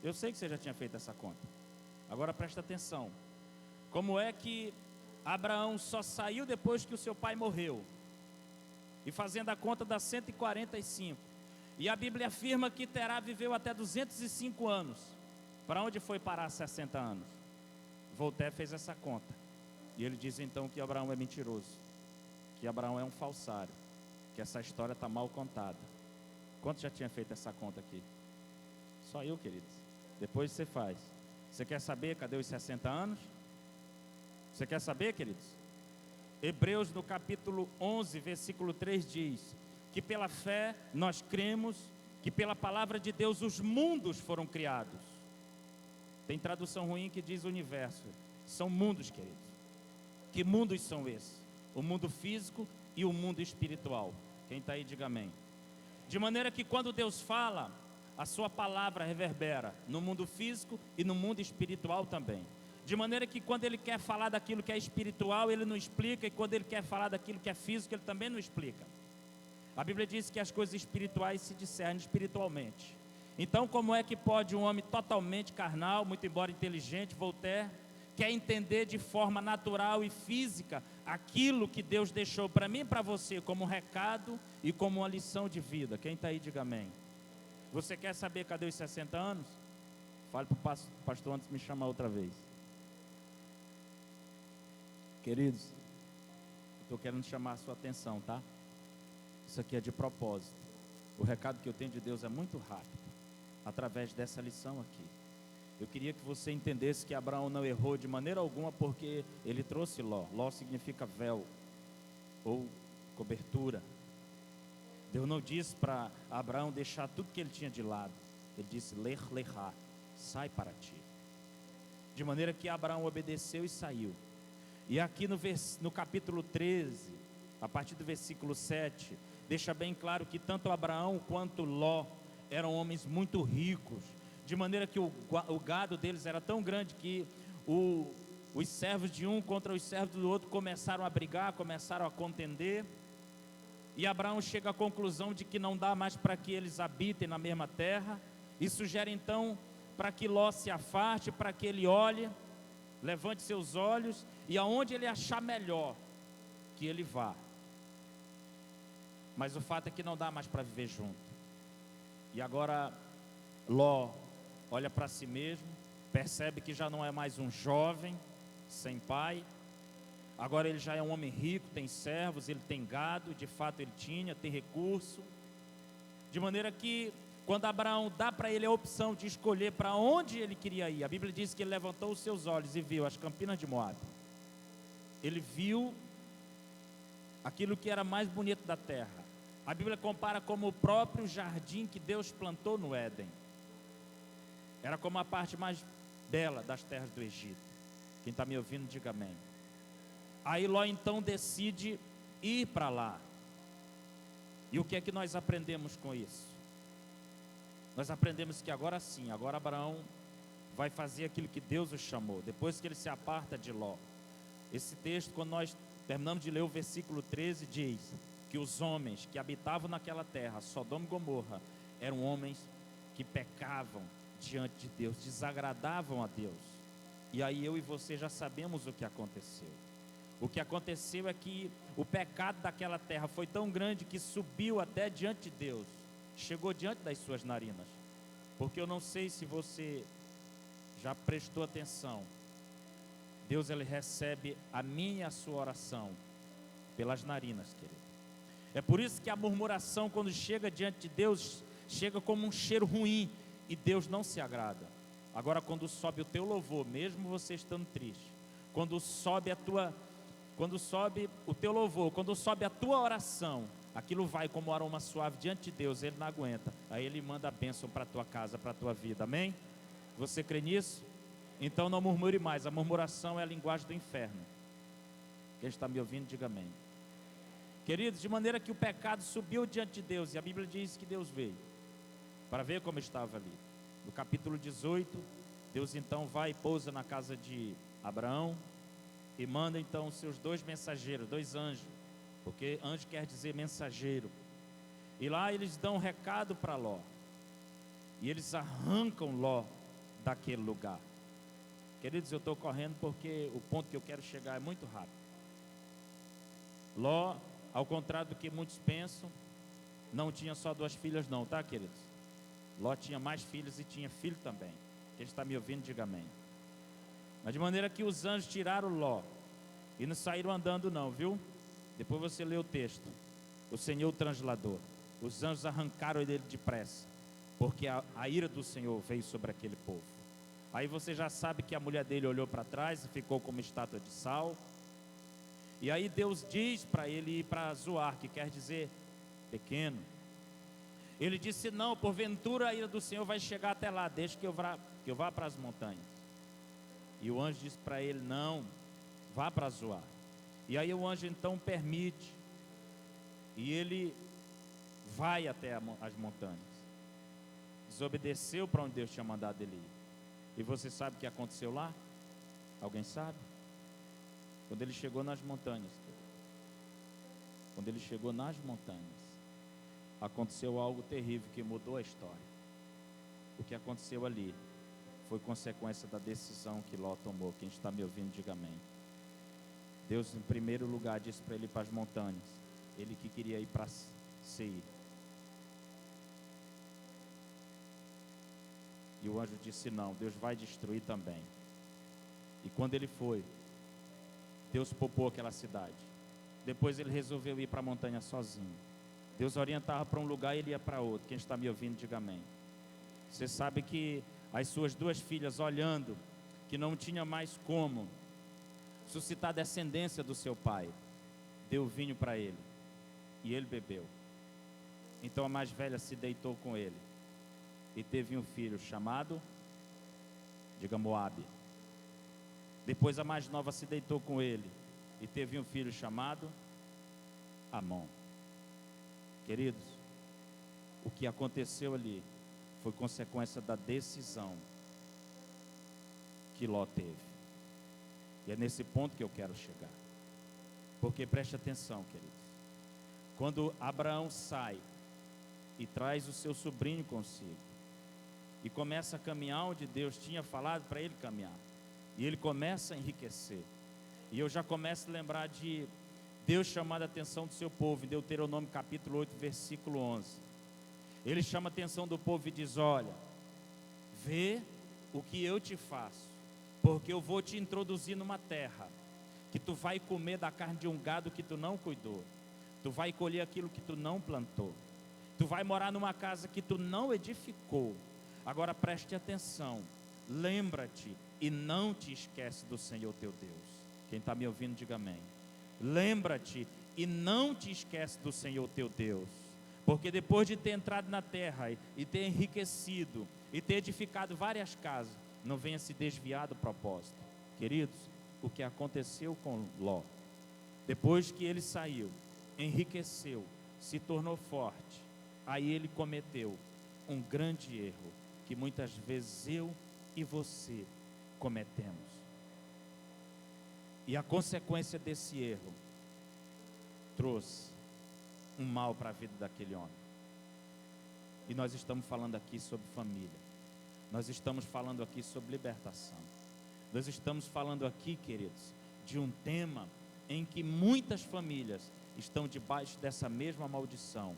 Eu sei que você já tinha feito essa conta, agora presta atenção, como é que Abraão só saiu depois que o seu pai morreu, e fazendo a conta dá 145, e a Bíblia afirma que Terá viveu até 205 anos, para onde foi parar 60 anos? Voltaire fez essa conta, e ele diz então que Abraão é mentiroso, que Abraão é um falsário, que essa história está mal contada. Quantos já tinha feito essa conta aqui? Só eu, queridos. Depois você faz. Você quer saber cadê os 60 anos? Você quer saber, queridos? Hebreus no capítulo 11, versículo 3 diz que pela fé nós cremos que pela palavra de Deus os mundos foram criados. Tem tradução ruim que diz universo. São mundos, queridos. Que mundos são esses? O mundo físico e o mundo espiritual. Quem está aí, diga amém. De maneira que quando Deus fala, a sua palavra reverbera no mundo físico e no mundo espiritual também. De maneira que quando Ele quer falar daquilo que é espiritual, Ele não explica, e quando Ele quer falar daquilo que é físico, Ele também não explica. A Bíblia diz que as coisas espirituais se discernem espiritualmente. Então, como é que pode um homem totalmente carnal, muito embora inteligente, Voltaire, quer entender de forma natural e física aquilo que Deus deixou para mim e para você como um recado e como uma lição de vida? Quem está aí, diga amém. Você quer saber cadê os 60 anos? Fale para o pastor antes de me chamar outra vez. Queridos, estou querendo chamar a sua atenção, tá? Isso aqui é de propósito. O recado que eu tenho de Deus é muito rápido, através dessa lição aqui. Eu queria que você entendesse que Abraão não errou de maneira alguma, porque ele trouxe Ló. Ló significa véu, ou cobertura. Deus não disse para Abraão deixar tudo que ele tinha de lado. Ele disse, lech lechá, sai para ti. De maneira que Abraão obedeceu e saiu. E aqui no capítulo 13, a partir do versículo 7, deixa bem claro que tanto Abraão quanto Ló eram homens muito ricos, de maneira que o gado deles era tão grande que os servos de um contra os servos do outro começaram a brigar, começaram a contender, e Abraão chega à conclusão de que não dá mais para que eles habitem na mesma terra, e sugere então para que Ló se afaste, para que ele olhe, levante seus olhos, e aonde ele achar melhor, que ele vá. Mas o fato é que não dá mais para viver junto. E agora Ló olha para si mesmo, percebe que já não é mais um jovem, sem pai. Agora ele já é um homem rico, tem servos, ele tem gado, de fato ele tem recurso. De maneira que Quando Abraão dá para ele a opção de escolher para onde ele queria ir, a Bíblia diz que ele levantou os seus olhos e viu as campinas de Moabe. Ele viu aquilo que era mais bonito da terra. A Bíblia compara como o próprio jardim que Deus plantou no Éden. Era como a parte mais bela das terras do Egito. Quem está me ouvindo, diga amém. Aí Ló então decide ir para lá. E o que é que nós aprendemos com isso? Nós aprendemos que agora sim, agora Abraão vai fazer aquilo que Deus o chamou, depois que ele se aparta de Ló. Esse texto, quando nós terminamos de ler o versículo 13, diz que os homens que habitavam naquela terra, Sodoma e Gomorra, eram homens que pecavam diante de Deus, desagradavam a Deus. E aí eu e você já sabemos o que aconteceu. O que aconteceu é que o pecado daquela terra foi tão grande que subiu até diante de Deus, chegou diante das suas narinas. Porque eu não sei se você já prestou atenção, Deus ele recebe a minha e a sua oração pelas narinas, querido. É por isso que a murmuração, quando chega diante de Deus, chega como um cheiro ruim e Deus não se agrada. Agora, quando sobe o teu louvor, mesmo você estando triste, quando sobe o teu louvor, quando sobe a tua oração, aquilo vai como aroma suave diante de Deus, Ele não aguenta. Aí Ele manda a bênção para a tua casa, para a tua vida, amém? Você crê nisso? Então não murmure mais, a murmuração é a linguagem do inferno. Quem está me ouvindo, diga amém. Queridos, de maneira que o pecado subiu diante de Deus, e a Bíblia diz que Deus veio para ver como estava ali. No capítulo 18, Deus então vai e pousa na casa de Abraão, e manda então os seus 2 mensageiros, 2 anjos, porque anjo quer dizer mensageiro. E lá eles dão um recado para Ló, e eles arrancam Ló daquele lugar. Queridos, eu estou correndo porque o ponto que eu quero chegar é muito rápido. Ló, ao contrário do que muitos pensam, não tinha só 2 filhas não, tá, queridos? Ló tinha mais filhos e tinha filho também. Quem está me ouvindo, diga amém. Mas de maneira que os anjos tiraram Ló e não saíram andando não, viu? Depois você lê o texto. O Senhor o translador. Os anjos arrancaram ele depressa, porque a ira do Senhor veio sobre aquele povo. Aí você já sabe que a mulher dele olhou para trás e ficou como estátua de sal. E aí Deus diz para ele ir para Zoar, que quer dizer pequeno. Ele disse: não, porventura a ira do Senhor vai chegar até lá, deixa que eu vá para as montanhas. E o anjo disse para ele: não, vá para Zoar. E aí o anjo então permite, e ele vai até as montanhas. Desobedeceu para onde Deus tinha mandado ele ir. E você sabe o que aconteceu lá? Alguém sabe? Quando ele chegou nas montanhas, aconteceu algo terrível que mudou a história. O que aconteceu ali foi consequência da decisão que Ló tomou. Quem está me ouvindo, diga amém. Deus, em primeiro lugar, disse para ele ir para as montanhas. Ele que queria ir para Seir. E o anjo disse: não, Deus vai destruir também. E quando ele foi, Deus poupou aquela cidade. Depois ele resolveu ir para a montanha sozinho. Deus orientava para um lugar e ele ia para outro. Quem está me ouvindo, diga amém. Você sabe que as suas 2 filhas, olhando que não tinha mais como suscitar descendência do seu pai, deu vinho para ele e ele bebeu. Então a mais velha se deitou com ele e teve um filho chamado, diga, Moabe. Depois a mais nova se deitou com ele e teve um filho chamado Amon. Queridos, o que aconteceu ali foi consequência da decisão que Ló teve. E é nesse ponto que eu quero chegar. Porque preste atenção, queridos. Quando Abraão sai e traz o seu sobrinho consigo e começa a caminhar onde Deus tinha falado para ele caminhar, e ele começa a enriquecer, e eu já começo a lembrar de Deus chamando a atenção do seu povo, em Deuteronômio capítulo 8, versículo 11. Ele chama a atenção do povo e diz: olha, vê o que eu te faço, porque eu vou te introduzir numa terra que tu vai comer da carne de um gado que tu não cuidou, tu vai colher aquilo que tu não plantou, Tu vai morar numa casa que tu não edificou. Agora preste atenção. Lembra-te e não te esquece do Senhor teu Deus. Quem está me ouvindo, diga amém. Lembra-te e não te esquece do Senhor teu Deus. Porque depois de ter entrado na terra e ter enriquecido e ter edificado várias casas, não venha se desviar do propósito. Queridos, o que aconteceu com Ló, depois que ele saiu, enriqueceu, se tornou forte, aí ele cometeu um grande erro, que muitas vezes eu e você cometemos. E a consequência desse erro trouxe um mal para a vida daquele homem. E nós estamos falando aqui sobre família. Nós estamos falando aqui sobre libertação. Nós estamos falando aqui, queridos, de um tema em que muitas famílias estão debaixo dessa mesma maldição.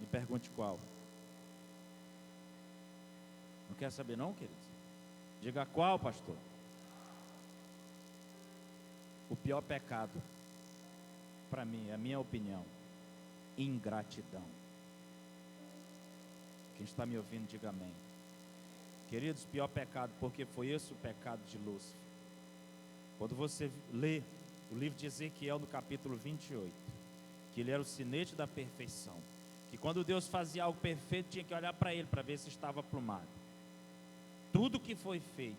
Me pergunte qual. Não quer saber não, queridos? Diga qual, pastor. O pior pecado, para mim, é a minha opinião, ingratidão. Quem está me ouvindo, diga amém. Queridos, pior pecado, porque foi esse o pecado de Lúcifer. Quando você lê o livro de Ezequiel, no capítulo 28, que ele era o sinete da perfeição, que quando Deus fazia algo perfeito, tinha que olhar para ele, para ver se estava aprumado. Tudo que foi feito,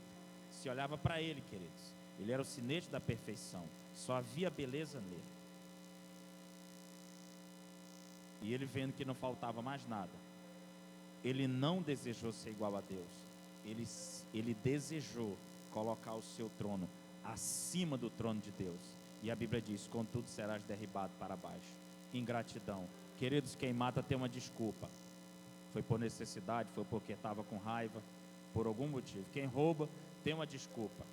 se olhava para ele, queridos, ele era o sinete da perfeição, só havia beleza nele. E ele vendo que não faltava mais nada, ele não desejou ser igual a Deus, ele desejou colocar o seu trono acima do trono de Deus. E a Bíblia diz: contudo serás derribado para baixo. Ingratidão. Queridos, quem mata tem uma desculpa. Foi por necessidade, foi porque estava com raiva, por algum motivo. Quem rouba tem uma desculpa.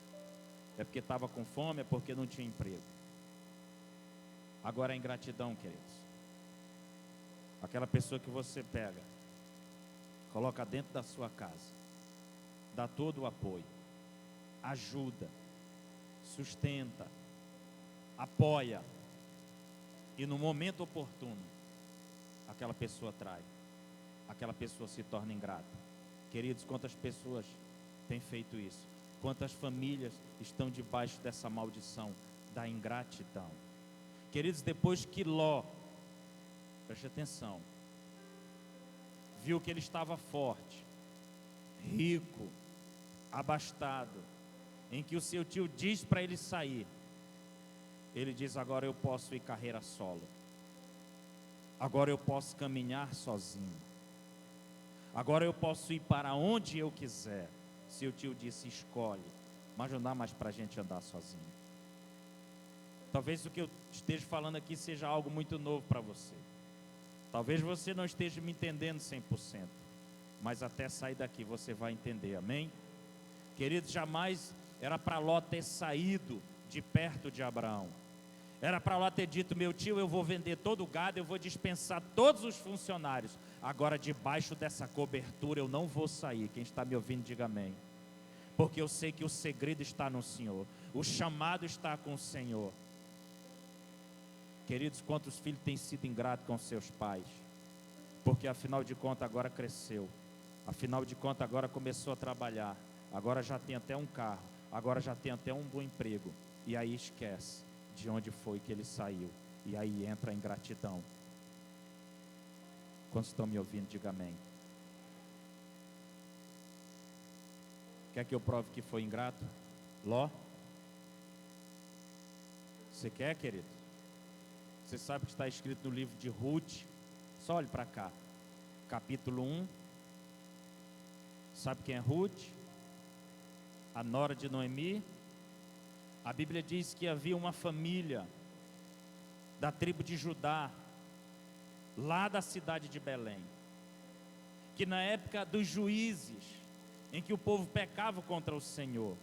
É porque estava com fome, é porque não tinha emprego. Agora a ingratidão, queridos. Aquela pessoa que você pega, coloca dentro da sua casa, dá todo o apoio, ajuda, sustenta, apoia, e no momento oportuno, aquela pessoa trai, aquela pessoa se torna ingrata. Queridos, quantas pessoas têm feito isso? Quantas famílias estão debaixo dessa maldição da ingratidão? Queridos, depois que Ló, preste atenção, viu que ele estava forte, rico, abastado, em que o seu tio diz para ele sair, ele diz: agora eu posso ir carreira solo, agora eu posso caminhar sozinho, agora eu posso ir para onde eu quiser. Seu tio disse: escolhe, mas não dá mais para a gente andar sozinho. Talvez o que eu esteja falando aqui seja algo muito novo para você. Talvez você não esteja me entendendo 100%, mas até sair daqui você vai entender, amém? Queridos, jamais era para Ló ter saído de perto de Abraão. Era para Ló ter dito: meu tio, eu vou vender todo o gado, eu vou dispensar todos os funcionários. Agora, debaixo dessa cobertura eu não vou sair. Quem está me ouvindo, diga amém. Porque eu sei que o segredo está no Senhor, o chamado está com o Senhor. Queridos, quantos filhos têm sido ingratos com seus pais? Porque afinal de contas agora cresceu, afinal de contas agora começou a trabalhar, agora já tem até um carro, agora já tem até um bom emprego, e aí esquece de onde foi que ele saiu, e aí entra a ingratidão. Quantos estão me ouvindo, diga amém. Quer que eu prove que foi ingrato? Ló? Você quer, querido? Você sabe que está escrito no livro de Ruth? Só olhe para cá, capítulo 1. Sabe quem é Ruth? A nora de Noemi. A Bíblia diz que havia uma família da tribo de Judá, lá da cidade de Belém, que na época dos juízes, em que o povo pecava contra o Senhor,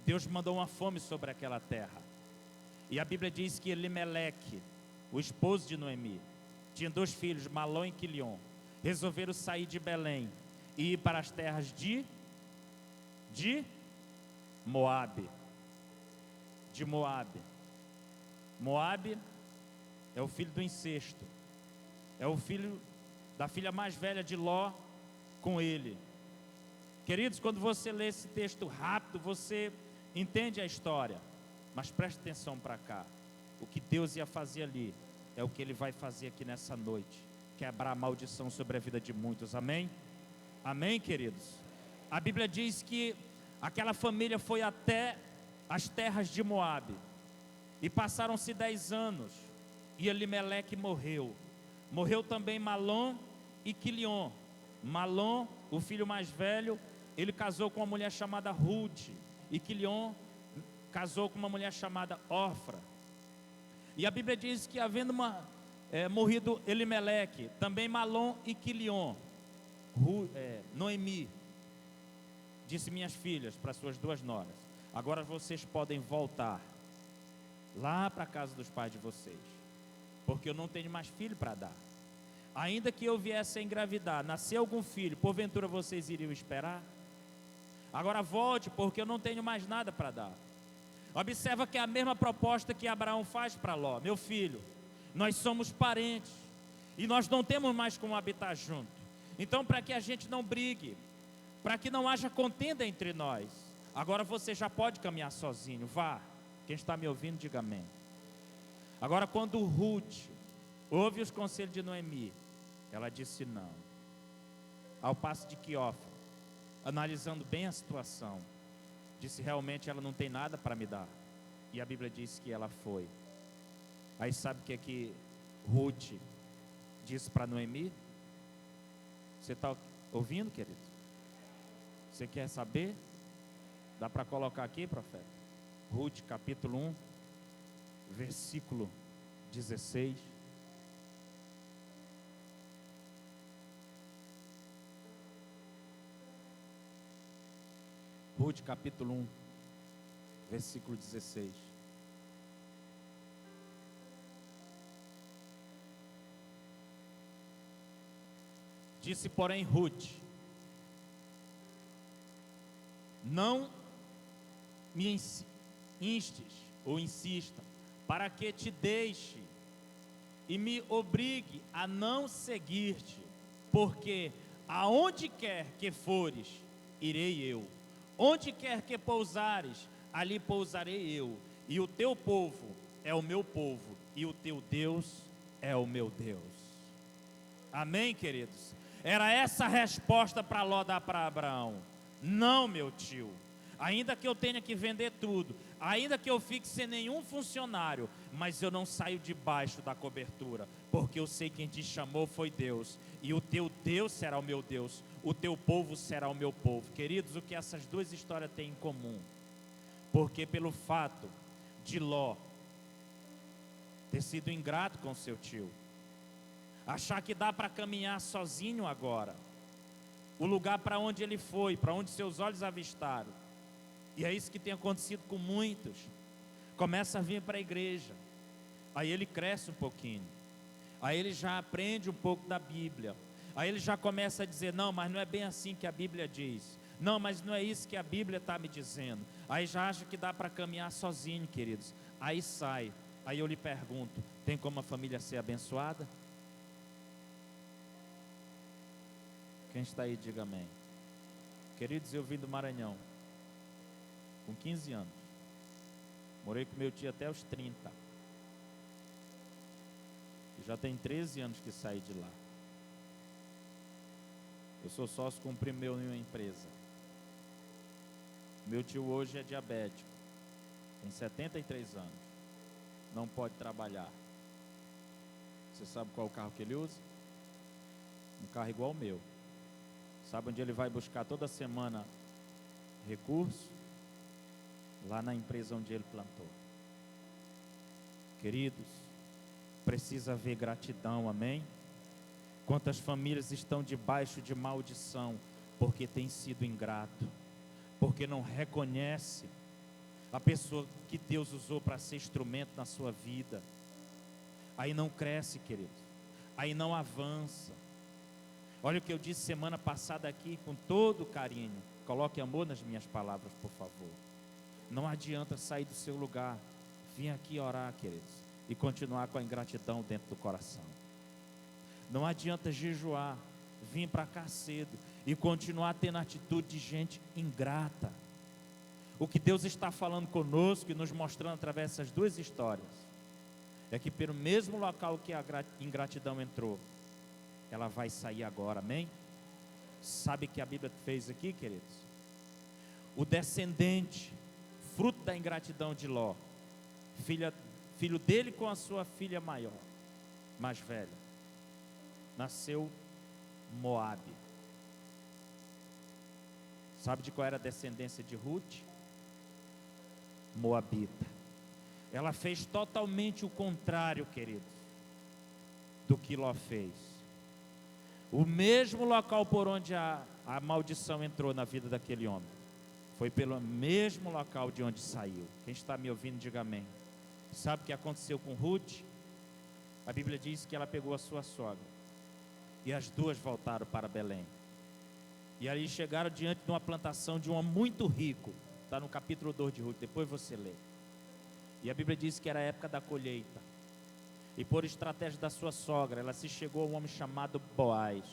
Deus mandou uma fome sobre aquela terra. E a Bíblia diz que Elimeleque, o esposo de Noemi, tinha 2 filhos, Malom e Quilion. Resolveram sair de Belém e ir para as terras de Moabe. De Moabe. Moabe é o filho do incesto, é o filho da filha mais velha de Ló com ele. Queridos, quando você lê esse texto rápido, você entende a história, mas preste atenção para cá. O que Deus ia fazer ali é o que Ele vai fazer aqui nessa noite, quebrar a maldição sobre a vida de muitos, amém? Amém, queridos? A Bíblia diz que aquela família foi até as terras de Moabe, e passaram-se 10 anos, e Elimeleque morreu. Morreu também Malom e Quilion. Malom, o filho mais velho, ele casou com uma mulher chamada Ruth, e Quilion casou com uma mulher chamada Orfa. E a Bíblia diz que havendo morrido Elimeleque, também Malom e Quilion, Noemi disse: minhas filhas, para suas 2 noras, agora vocês podem voltar lá para a casa dos pais de vocês, porque eu não tenho mais filho para dar. Ainda que eu viesse a engravidar, nascer algum filho, porventura vocês iriam esperar? Agora volte, porque eu não tenho mais nada para dar. Observa que é a mesma proposta que Abraão faz para Ló: meu filho, nós somos parentes, e nós não temos mais como habitar junto. Então, para que a gente não brigue, para que não haja contenda entre nós, agora você já pode caminhar sozinho, vá. Quem está me ouvindo, diga amém. Agora, quando Ruth ouve os conselhos de Noemi, ela disse não. Ao passo de que Orfa, analisando bem a situação, disse: realmente ela não tem nada para me dar. E a Bíblia diz que ela foi. Aí sabe o que é que Ruth disse para Noemi? Você está ouvindo, querido? Você quer saber? Dá para colocar aqui, profeta? Ruth capítulo 1, versículo 16. Ruth capítulo 1, versículo 16. Disse, porém, Ruth: não me instes ou insista, para que te deixe e me obrigue a não seguir-te, porque aonde quer que fores, irei eu. Onde quer que pousares, ali pousarei eu. E o teu povo é o meu povo, e o teu Deus é o meu Deus. Amém, queridos? Era essa a resposta para Ló dar para Abraão: não, meu tio, ainda que eu tenha que vender tudo, ainda que eu fique sem nenhum funcionário, mas eu não saio debaixo da cobertura, porque eu sei quem te chamou foi Deus, e o teu Deus será o meu Deus, o teu povo será o meu povo. Queridos, o que essas 2 histórias têm em comum? Porque pelo fato de Ló ter sido ingrato com seu tio, achar que dá para caminhar sozinho agora, o lugar para onde ele foi, para onde seus olhos avistaram, e é isso que tem acontecido com muitos. Começa a vir para a igreja, aí ele cresce um pouquinho, aí ele já aprende um pouco da Bíblia, aí ele já começa a dizer: não, mas não é bem assim que a Bíblia diz, não, mas não é isso que a Bíblia está me dizendo. Aí já acha que dá para caminhar sozinho, queridos, aí sai. Aí eu lhe pergunto: tem como a família ser abençoada? Quem está aí, diga amém. Queridos, eu vim do Maranhão com 15 anos, morei com meu tio até os 30, e já tem 13 anos que saí de lá. Eu sou sócio com um primo meu em uma empresa. Meu tio hoje é diabético, tem 73 anos, não pode trabalhar. Você sabe qual é o carro que ele usa? Um carro igual ao meu. Sabe onde ele vai buscar toda semana recurso? Lá na empresa onde ele plantou. Queridos, precisa haver gratidão, amém? Quantas famílias estão debaixo de maldição porque tem sido ingrato, porque não reconhece a pessoa que Deus usou para ser instrumento na sua vida. Aí não cresce, querido, aí não avança. Olha o que eu disse semana passada aqui com todo carinho. Coloque amor nas minhas palavras, por favor. Não adianta sair do seu lugar, vir aqui orar, queridos, e continuar com a ingratidão dentro do coração. Não adianta jejuar, vir para cá cedo e continuar tendo atitude de gente ingrata. O que Deus está falando conosco e nos mostrando através dessas duas histórias é que pelo mesmo local que a ingratidão entrou, ela vai sair agora, amém? Sabe o que a Bíblia fez aqui, queridos? O descendente, fruto da ingratidão de Ló, filho dele com a sua filha maior, mais velha, nasceu Moabe. Sabe de qual era a descendência de Ruth? Moabita. Ela fez totalmente o contrário, queridos, do que Ló fez. O mesmo local por onde a maldição entrou na vida daquele homem, foi pelo mesmo local de onde saiu. Quem está me ouvindo, diga amém. Sabe o que aconteceu com Ruth? A Bíblia diz que ela pegou a sua sogra e as duas voltaram para Belém. E ali chegaram diante de uma plantação de um homem muito rico. Está no capítulo 2 de Ruth, depois você lê. E a Bíblia diz que era a época da colheita. E por estratégia da sua sogra, ela se chegou a um homem chamado Boaz.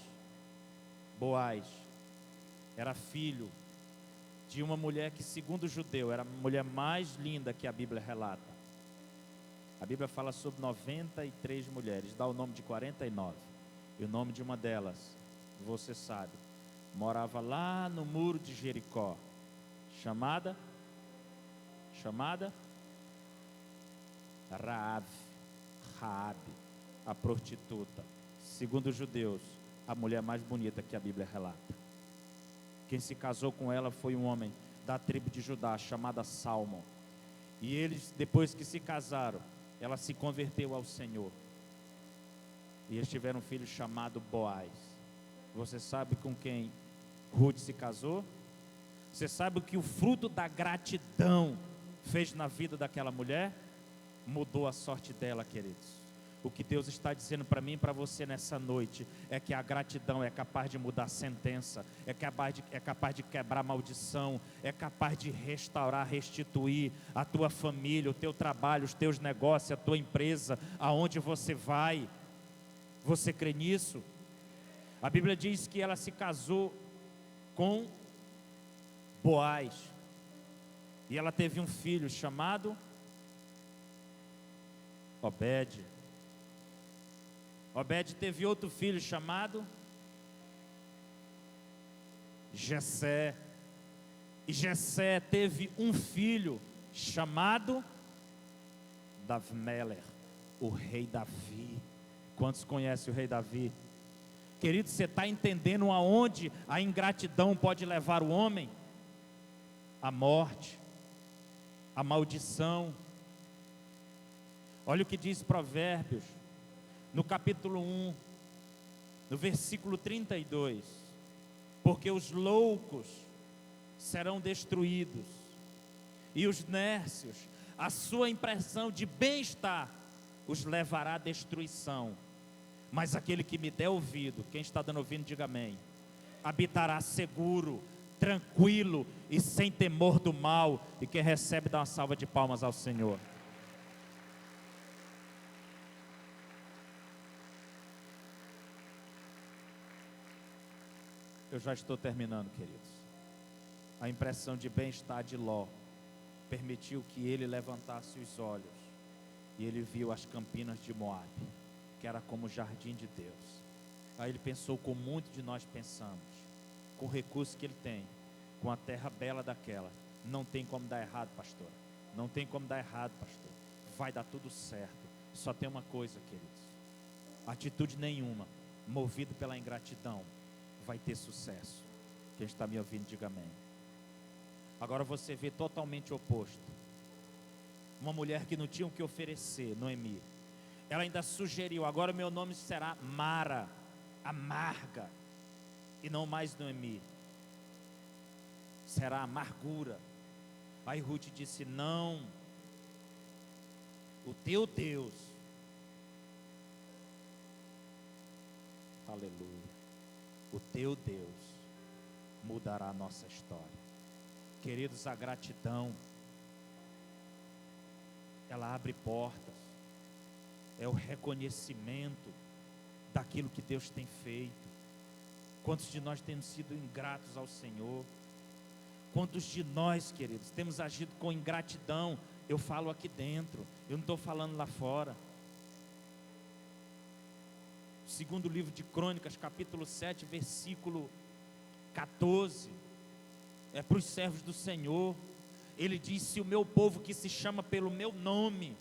Boaz era filho de uma mulher que, segundo o judeu, era a mulher mais linda que a Bíblia relata. A Bíblia fala sobre 93 mulheres, dá o nome de 49. E o nome de uma delas, você sabe, morava lá no muro de Jericó, chamada Raabe, a prostituta. Segundo os judeus, a mulher mais bonita que a Bíblia relata. Quem se casou com ela foi um homem da tribo de Judá, chamada Salmão. E eles, depois que se casaram, ela se converteu ao Senhor. E eles tiveram um filho chamado Boaz. Você sabe com quem Ruth se casou? Você sabe o que o fruto da gratidão fez na vida daquela mulher? Mudou a sorte dela, queridos. O que Deus está dizendo para mim e para você nessa noite é que a gratidão é capaz de mudar a sentença, é capaz de quebrar maldição, é capaz de restaurar, restituir a tua família, o teu trabalho, os teus negócios, a tua empresa, aonde você vai. Você crê nisso? A Bíblia diz que ela se casou com Boaz e ela teve um filho chamado Obed. Obed teve outro filho chamado Jessé. E Jessé teve um filho chamado Davi-Meler, o rei Davi. Quantos conhecem o rei Davi? Querido, você está entendendo aonde a ingratidão pode levar o homem? A morte, a maldição. Olha o que diz Provérbios, no capítulo 1, no versículo 32. Porque os loucos serão destruídos, e os nércios, a sua impressão de bem-estar, os levará à destruição. Mas aquele que me der ouvido, quem está dando ouvido, diga amém, habitará seguro, tranquilo e sem temor do mal. E quem recebe, dá uma salva de palmas ao Senhor. Eu já estou terminando, queridos. A impressão de bem-estar de Ló permitiu que ele levantasse os olhos e ele viu as campinas de Moabe, que era como o jardim de Deus. Aí ele pensou como muitos de nós pensamos, com o recurso que ele tem, com a terra bela daquela, não tem como dar errado, pastor. Não tem como dar errado, pastor. Vai dar tudo certo. Só tem uma coisa, queridos: atitude nenhuma, movido pela ingratidão, vai ter sucesso. Quem está me ouvindo, diga amém. Agora você vê totalmente o oposto. Uma mulher que não tinha o que oferecer, Noemi. Ela ainda sugeriu: agora meu nome será Mara, amarga, e não mais Noemi. Será amargura. Aí Ruth disse: não, o teu Deus, aleluia, o teu Deus mudará a nossa história. Queridos, a gratidão, ela abre portas, é o reconhecimento daquilo que Deus tem feito. Quantos de nós temos sido ingratos ao Senhor? Quantos de nós, queridos, temos agido com ingratidão? Eu falo aqui dentro, eu não estou falando lá fora. Segundo livro de Crônicas, capítulo 7, versículo 14, é para os servos do Senhor. Ele diz: se o meu povo que se chama pelo meu nome.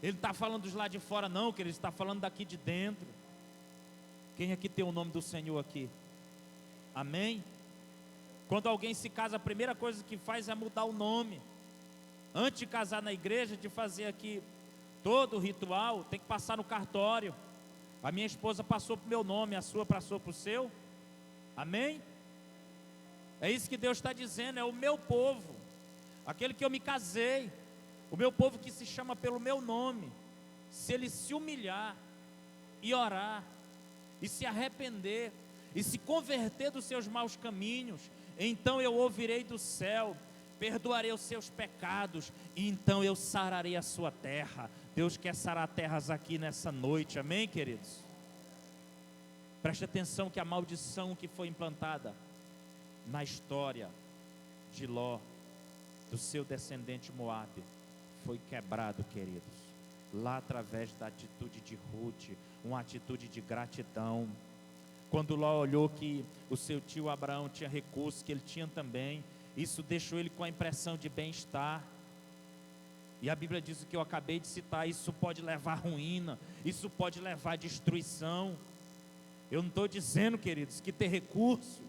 Ele não está falando dos lá de fora não, que ele está falando daqui de dentro. Quem aqui tem o nome do Senhor aqui? Amém? Quando alguém se casa, a primeira coisa que faz é mudar o nome. Antes de casar na igreja, de fazer aqui todo o ritual, tem que passar no cartório. A minha esposa passou para o meu nome, a sua passou para o seu. Amém? É isso que Deus está dizendo, é o meu povo, aquele que eu me casei, o meu povo que se chama pelo meu nome. Se ele se humilhar e orar, e se arrepender, e se converter dos seus maus caminhos, então eu ouvirei do céu, perdoarei os seus pecados, e então eu sararei a sua terra. Deus quer sarar terras aqui nessa noite, amém, queridos? Preste atenção que a maldição que foi implantada na história de Ló, do seu descendente Moabe, foi quebrado, queridos, lá através da atitude de Ruth, uma atitude de gratidão. Quando Ló olhou que o seu tio Abraão tinha recursos, que ele tinha também, isso deixou ele com a impressão de bem-estar. E a Bíblia diz o que eu acabei de citar: isso pode levar à ruína, isso pode levar à destruição. Eu não estou dizendo, queridos, que ter recurso,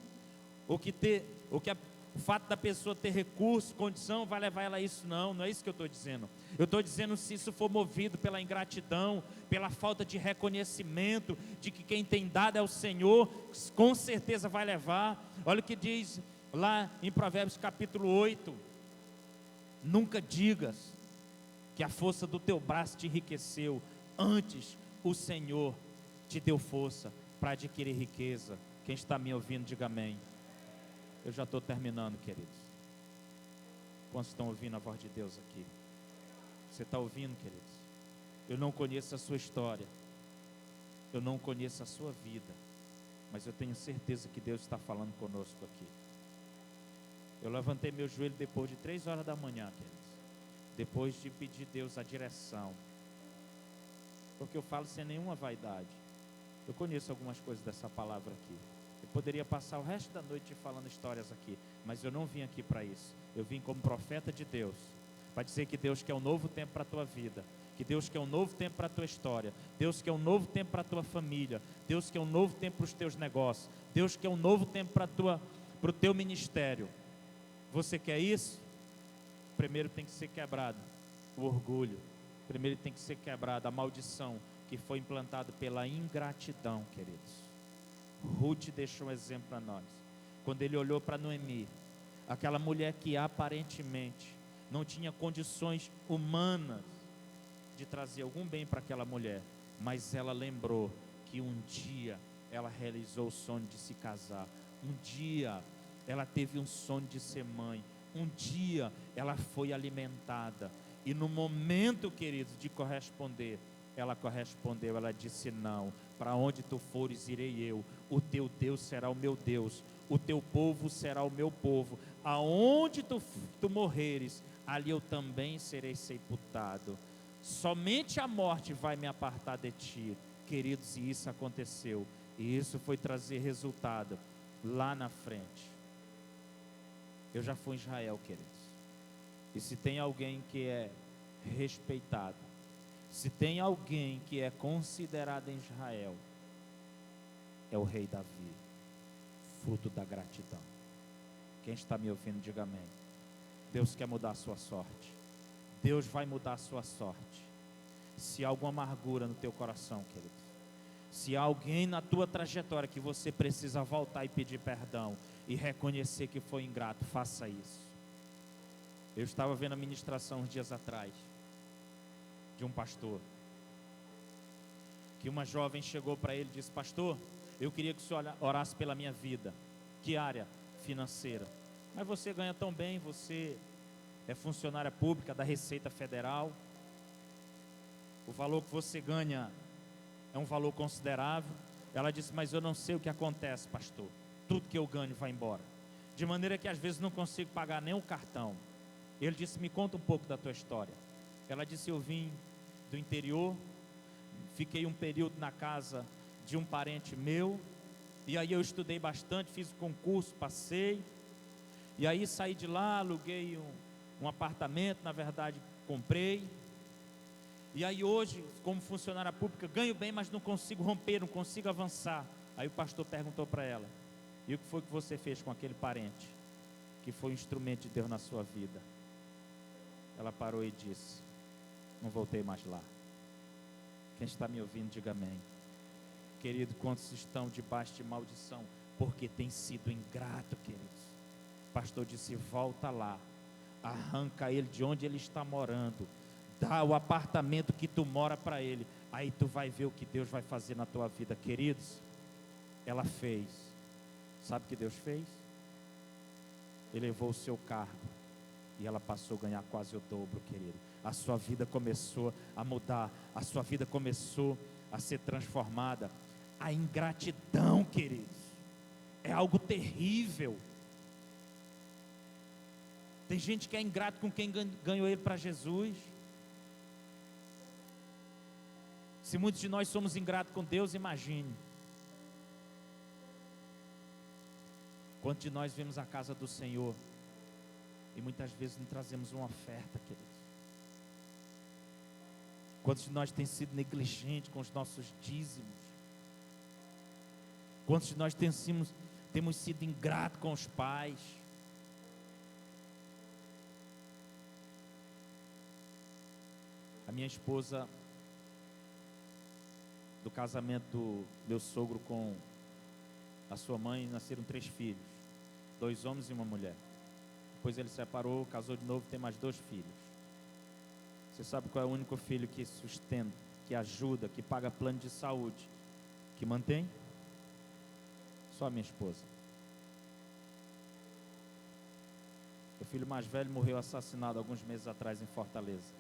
o fato da pessoa ter recurso, condição, vai levar ela a isso, não é isso que eu estou dizendo. Eu estou dizendo, se isso for movido pela ingratidão, pela falta de reconhecimento de que quem tem dado é o Senhor, com certeza vai levar. Olha o que diz lá em Provérbios capítulo 8: nunca digas que a força do teu braço te enriqueceu, antes o Senhor te deu força para adquirir riqueza. Quem está me ouvindo, diga amém. Eu já estou terminando, queridos. Quantos estão ouvindo a voz de Deus aqui? Você está ouvindo, queridos? Eu não conheço a sua história, eu não conheço a sua vida, mas eu tenho certeza que Deus está falando conosco aqui. Eu levantei meu joelho depois de 3 horas da manhã, queridos, depois de pedir a Deus a direção, porque eu falo sem nenhuma vaidade. Eu conheço algumas coisas dessa palavra aqui. Eu poderia passar o resto da noite falando histórias aqui, mas eu não vim aqui para isso. Eu vim como profeta de Deus, para dizer que Deus quer um novo tempo para a tua vida, que Deus quer um novo tempo para a tua história, Deus quer um novo tempo para a tua família, Deus quer um novo tempo para os teus negócios, Deus quer um novo tempo para o teu ministério. Você quer isso? Primeiro tem que ser quebrado o orgulho, primeiro tem que ser quebrada a maldição que foi implantada pela ingratidão, queridos. Ruth deixou um exemplo para nós. Quando ele olhou para Noemi, aquela mulher que aparentemente não tinha condições humanas de trazer algum bem para aquela mulher, mas ela lembrou que um dia ela realizou o sonho de se casar, um dia ela teve um sonho de ser mãe, um dia ela foi alimentada, e no momento, queridos, de corresponder, ela correspondeu. Ela disse: não, para onde tu fores irei eu, o teu Deus será o meu Deus, o teu povo será o meu povo, aonde tu morreres, ali eu também serei sepultado, somente a morte vai me apartar de ti. Queridos, e isso aconteceu, e isso foi trazer resultado lá na frente. Eu já fui em Israel, queridos, e se tem alguém que é respeitado, se tem alguém que é considerado em Israel, é o rei Davi, fruto da gratidão. Quem está me ouvindo, diga amém. Deus quer mudar a sua sorte, Deus vai mudar a sua sorte. Se há alguma amargura no teu coração, querido, se há alguém na tua trajetória que você precisa voltar e pedir perdão e reconhecer que foi ingrato, faça isso. Eu estava vendo a ministração uns dias atrás de um pastor, que uma jovem chegou para ele e disse: pastor, eu queria que o senhor orasse pela minha vida. Que área? Financeira. Mas você ganha tão bem, você é funcionária pública da Receita Federal, o valor que você ganha é um valor considerável. Ela disse, mas eu não sei o que acontece, pastor. Tudo que eu ganho vai embora. De maneira que às vezes não consigo pagar nem o cartão. Ele disse, me conta um pouco da tua história. Ela disse, eu vim do interior, fiquei um período na casa de um parente meu, e aí eu estudei bastante, fiz o concurso, passei, e aí saí de lá, aluguei um apartamento, na verdade comprei, e aí hoje, como funcionária pública, ganho bem, mas não consigo romper, não consigo avançar. Aí o pastor perguntou para ela, e o que foi que você fez com aquele parente, que foi um instrumento de Deus na sua vida? Ela parou e disse, não voltei mais lá. Quem está me ouvindo, diga amém. Querido, quantos estão debaixo de maldição? Porque tem sido ingrato, queridos. O pastor disse, volta lá, arranca ele de onde ele está morando, dá o apartamento que tu mora para ele, aí tu vai ver o que Deus vai fazer na tua vida. Queridos, ela fez. Sabe o que Deus fez? Ele levou o seu cargo e ela passou a ganhar quase o dobro, querido. A sua vida começou a mudar, a sua vida começou a ser transformada. A ingratidão, queridos, é algo terrível. Tem gente que é ingrato com quem ganhou ele para Jesus. Se muitos de nós somos ingratos com Deus, imagine. Quantos de nós vemos a casa do Senhor e muitas vezes não trazemos uma oferta, queridos? Quantos de nós temos sido negligentes com os nossos dízimos? Quantos de nós temos sido ingratos com os pais? A minha esposa, do casamento do meu sogro com a sua mãe, nasceram 3 filhos, 2 homens e uma mulher. Depois ele separou, casou de novo, tem mais 2 filhos. Você sabe qual é o único filho que sustenta, que ajuda, que paga plano de saúde, que mantém? Só a minha esposa. O filho mais velho morreu assassinado alguns meses atrás em Fortaleza.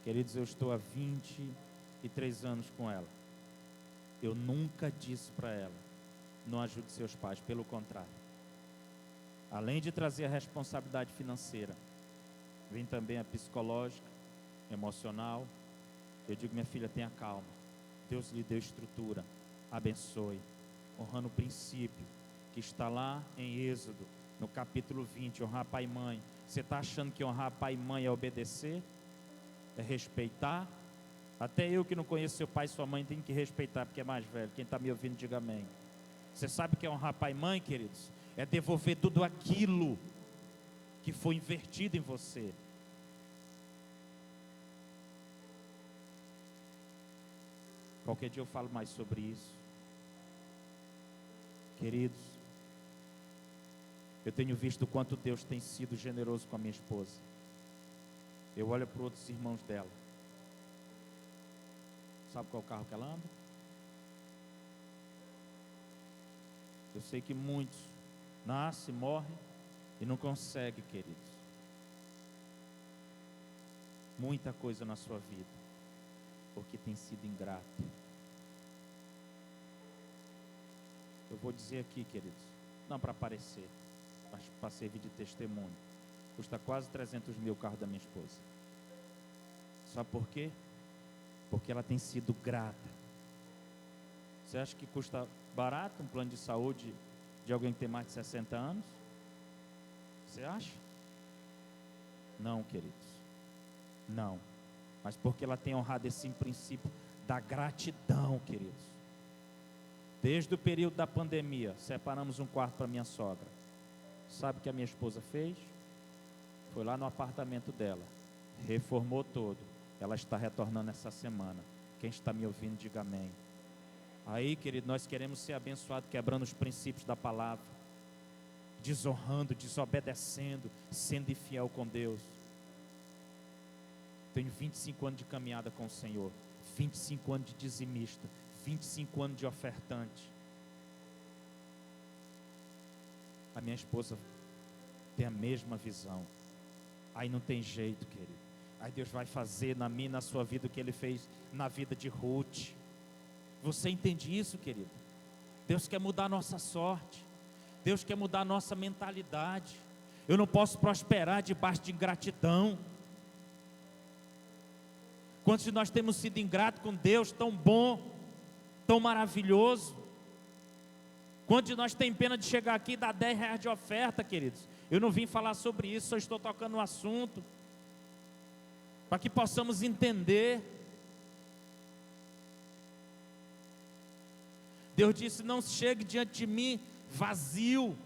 Queridos, eu estou há 23 anos com ela. Eu nunca disse para ela, não ajude seus pais, pelo contrário. Além de trazer a responsabilidade financeira, vem também a psicológica, emocional. Eu digo, minha filha, tenha calma. Deus lhe deu estrutura, abençoe, honrando o princípio que está lá em Êxodo, no capítulo 20, honrar pai e mãe. Você está achando que honrar pai e mãe é obedecer? É respeitar? Até eu que não conheço seu pai e sua mãe tenho que respeitar, porque é mais velho. Quem está me ouvindo, diga amém. Você sabe que é honrar pai e mãe, queridos? É devolver tudo aquilo que foi invertido em você. Qualquer dia eu falo mais sobre isso. Queridos, eu tenho visto o quanto Deus tem sido generoso com a minha esposa. Eu olho para outros irmãos dela. Sabe qual é o carro que ela anda? Eu sei que muitos nascem, morrem e não conseguem, queridos. Muita coisa na sua vida, porque tem sido ingrato. Eu vou dizer aqui, queridos, não para aparecer, mas para servir de testemunho. Custa quase 300 mil o carro da minha esposa. Sabe por quê? Porque ela tem sido grata. Você acha que custa barato um plano de saúde de alguém que tem mais de 60 anos? Você acha? Não, queridos. Não. Mas porque ela tem honrado esse princípio da gratidão, queridos. Desde o período da pandemia, separamos um quarto para minha sogra. Sabe o que a minha esposa fez? Foi lá no apartamento dela, reformou todo. Ela está retornando essa semana. Quem está me ouvindo, diga amém. Aí, querido, nós queremos ser abençoados, quebrando os princípios da palavra, desonrando, desobedecendo, sendo infiel com Deus. Tenho 25 anos de caminhada com o Senhor, 25 anos de dizimista, 25 anos de ofertante. A minha esposa tem a mesma visão. Aí não tem jeito, querido. Aí Deus vai fazer na minha e na sua vida o que Ele fez na vida de Ruth. Você entende isso, querido? Deus quer mudar a nossa sorte. Deus quer mudar a nossa mentalidade. Eu não posso prosperar debaixo de ingratidão. Quantos de nós temos sido ingratos com Deus, tão bom, tão maravilhoso? Quantos de nós tem pena de chegar aqui e dar R$10 de oferta, queridos? Eu não vim falar sobre isso, só estou tocando no assunto, para que possamos entender. Deus disse: não chegue diante de mim vazio.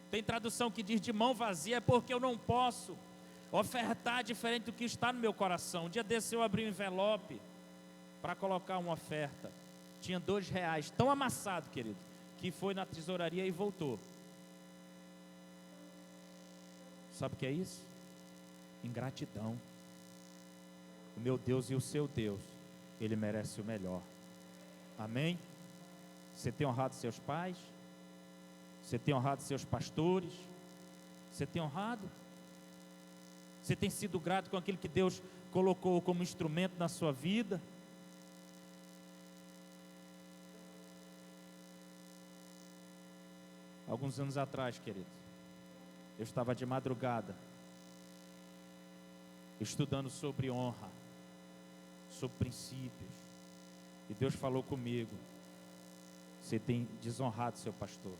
Tem tradução que diz de mão vazia, é porque eu não posso ofertar diferente do que está no meu coração. Um dia desse eu abri um envelope para colocar uma oferta. Tinha R$2, tão amassado, querido, que foi na tesouraria e voltou. Sabe o que é isso? Ingratidão. O meu Deus e o seu Deus, Ele merece o melhor. Amém? Você tem honrado seus pais? Você tem honrado seus pastores? Você tem honrado? Você tem sido grato com aquilo que Deus colocou como instrumento na sua vida? Alguns anos atrás, querido, eu estava de madrugada, estudando sobre honra, sobre princípios, e Deus falou comigo: você tem desonrado seu pastor,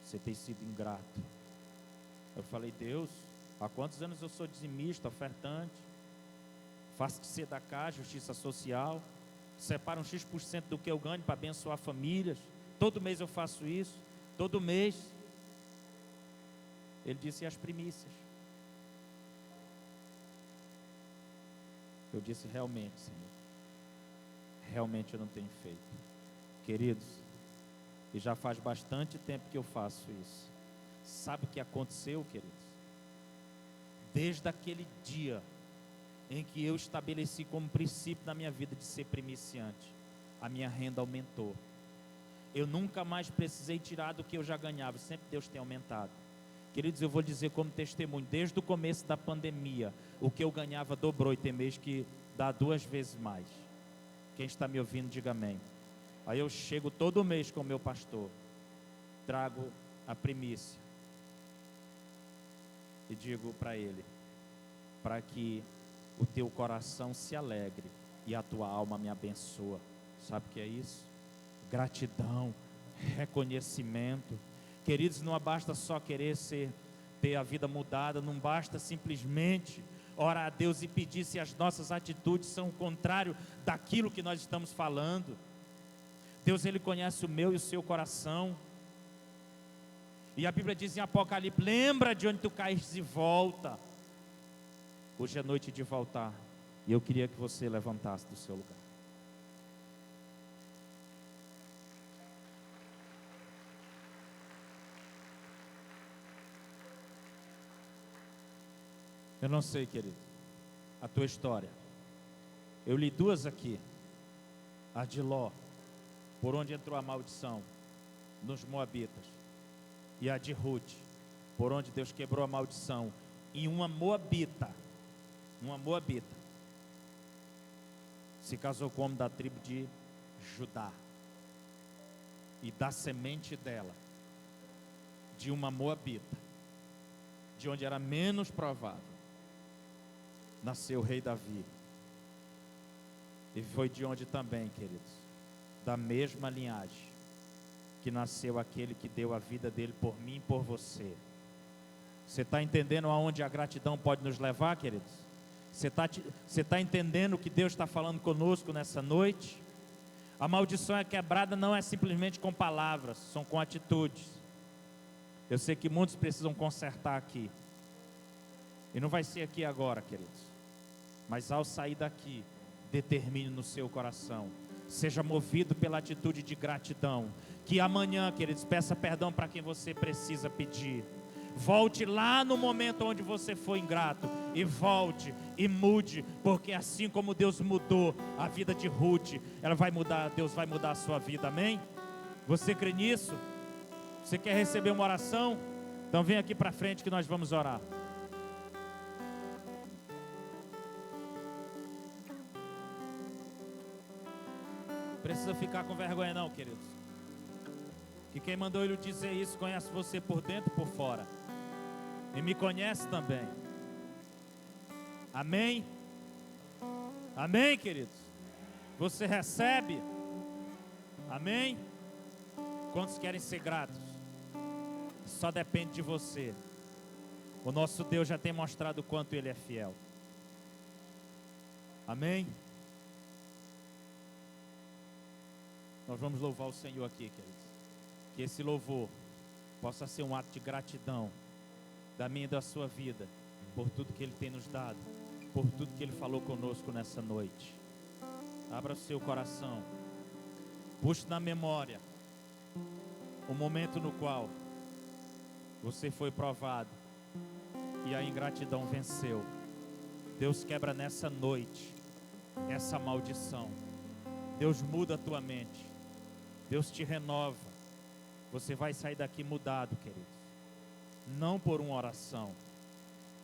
você tem sido ingrato. Eu falei: Deus, há quantos anos eu sou dizimista, ofertante, faço de tzedaká, justiça social, separo um X% do que eu ganho para abençoar famílias, todo mês eu faço isso, todo mês. Ele disse: e as primícias? Eu disse: realmente, Senhor, realmente eu não tenho feito. Queridos, e já faz bastante tempo que eu faço isso. Sabe o que aconteceu, queridos? Desde aquele dia em que eu estabeleci como princípio na minha vida de ser primiciante, a minha renda aumentou. Eu nunca mais precisei tirar do que eu já ganhava, sempre Deus tem aumentado. Queridos, eu vou dizer como testemunho, desde o começo da pandemia, o que eu ganhava dobrou, e tem mês que dá 2 vezes mais. Quem está me ouvindo, diga amém. Aí eu chego todo mês com o meu pastor, trago a primícia e digo para ele: para que o teu coração se alegre e a tua alma me abençoa. Sabe o que é isso? Gratidão, reconhecimento. Queridos, não basta só querer ter a vida mudada, não basta simplesmente orar a Deus e pedir se as nossas atitudes são o contrário daquilo que nós estamos falando. Deus, Ele conhece o meu e o seu coração. E a Bíblia diz em Apocalipse: lembra de onde tu caíste e volta. Hoje é noite de voltar, e eu queria que você levantasse do seu lugar. Eu não sei, querido, a tua história. Eu li 2 aqui. A de Ló, por onde entrou a maldição, nos Moabitas. E a de Ruth, por onde Deus quebrou a maldição, em uma Moabita. Uma Moabita se casou com o homem da tribo de Judá. E da semente dela, de uma Moabita, de onde era menos provável, nasceu o rei Davi. E foi de onde também, queridos, da mesma linhagem, que nasceu aquele que deu a vida dele por mim e por você. Você está entendendo aonde a gratidão pode nos levar, queridos? Você está entendendo o que Deus está falando conosco nessa noite? A maldição é quebrada não é simplesmente com palavras, são com atitudes. Eu sei que muitos precisam consertar aqui. E não vai ser aqui agora, queridos. Mas ao sair daqui, determine no seu coração. Seja movido pela atitude de gratidão. Que amanhã, queridos, peça perdão para quem você precisa pedir. Volte lá no momento onde você foi ingrato. E volte e mude. Porque assim como Deus mudou a vida de Ruth, Deus vai mudar a sua vida, amém? Você crê nisso? Você quer receber uma oração? Então vem aqui para frente que nós vamos orar. Precisa ficar com vergonha não, queridos. Que quem mandou ele dizer isso conhece você por dentro e por fora. E me conhece também. Amém? Amém, queridos? Você recebe? Amém? Quantos querem ser gratos? Só depende de você. O nosso Deus já tem mostrado o quanto Ele é fiel. Amém? Nós vamos louvar o Senhor aqui, queridos. Que esse louvor possa ser um ato de gratidão da minha e da sua vida, por tudo que Ele tem nos dado, por tudo que Ele falou conosco nessa noite. Abra o seu coração. Puxe na memória o momento no qual você foi provado e a ingratidão venceu. Deus quebra nessa noite essa maldição. Deus muda a tua mente. Deus te renova. Você vai sair daqui mudado, queridos. Não por uma oração,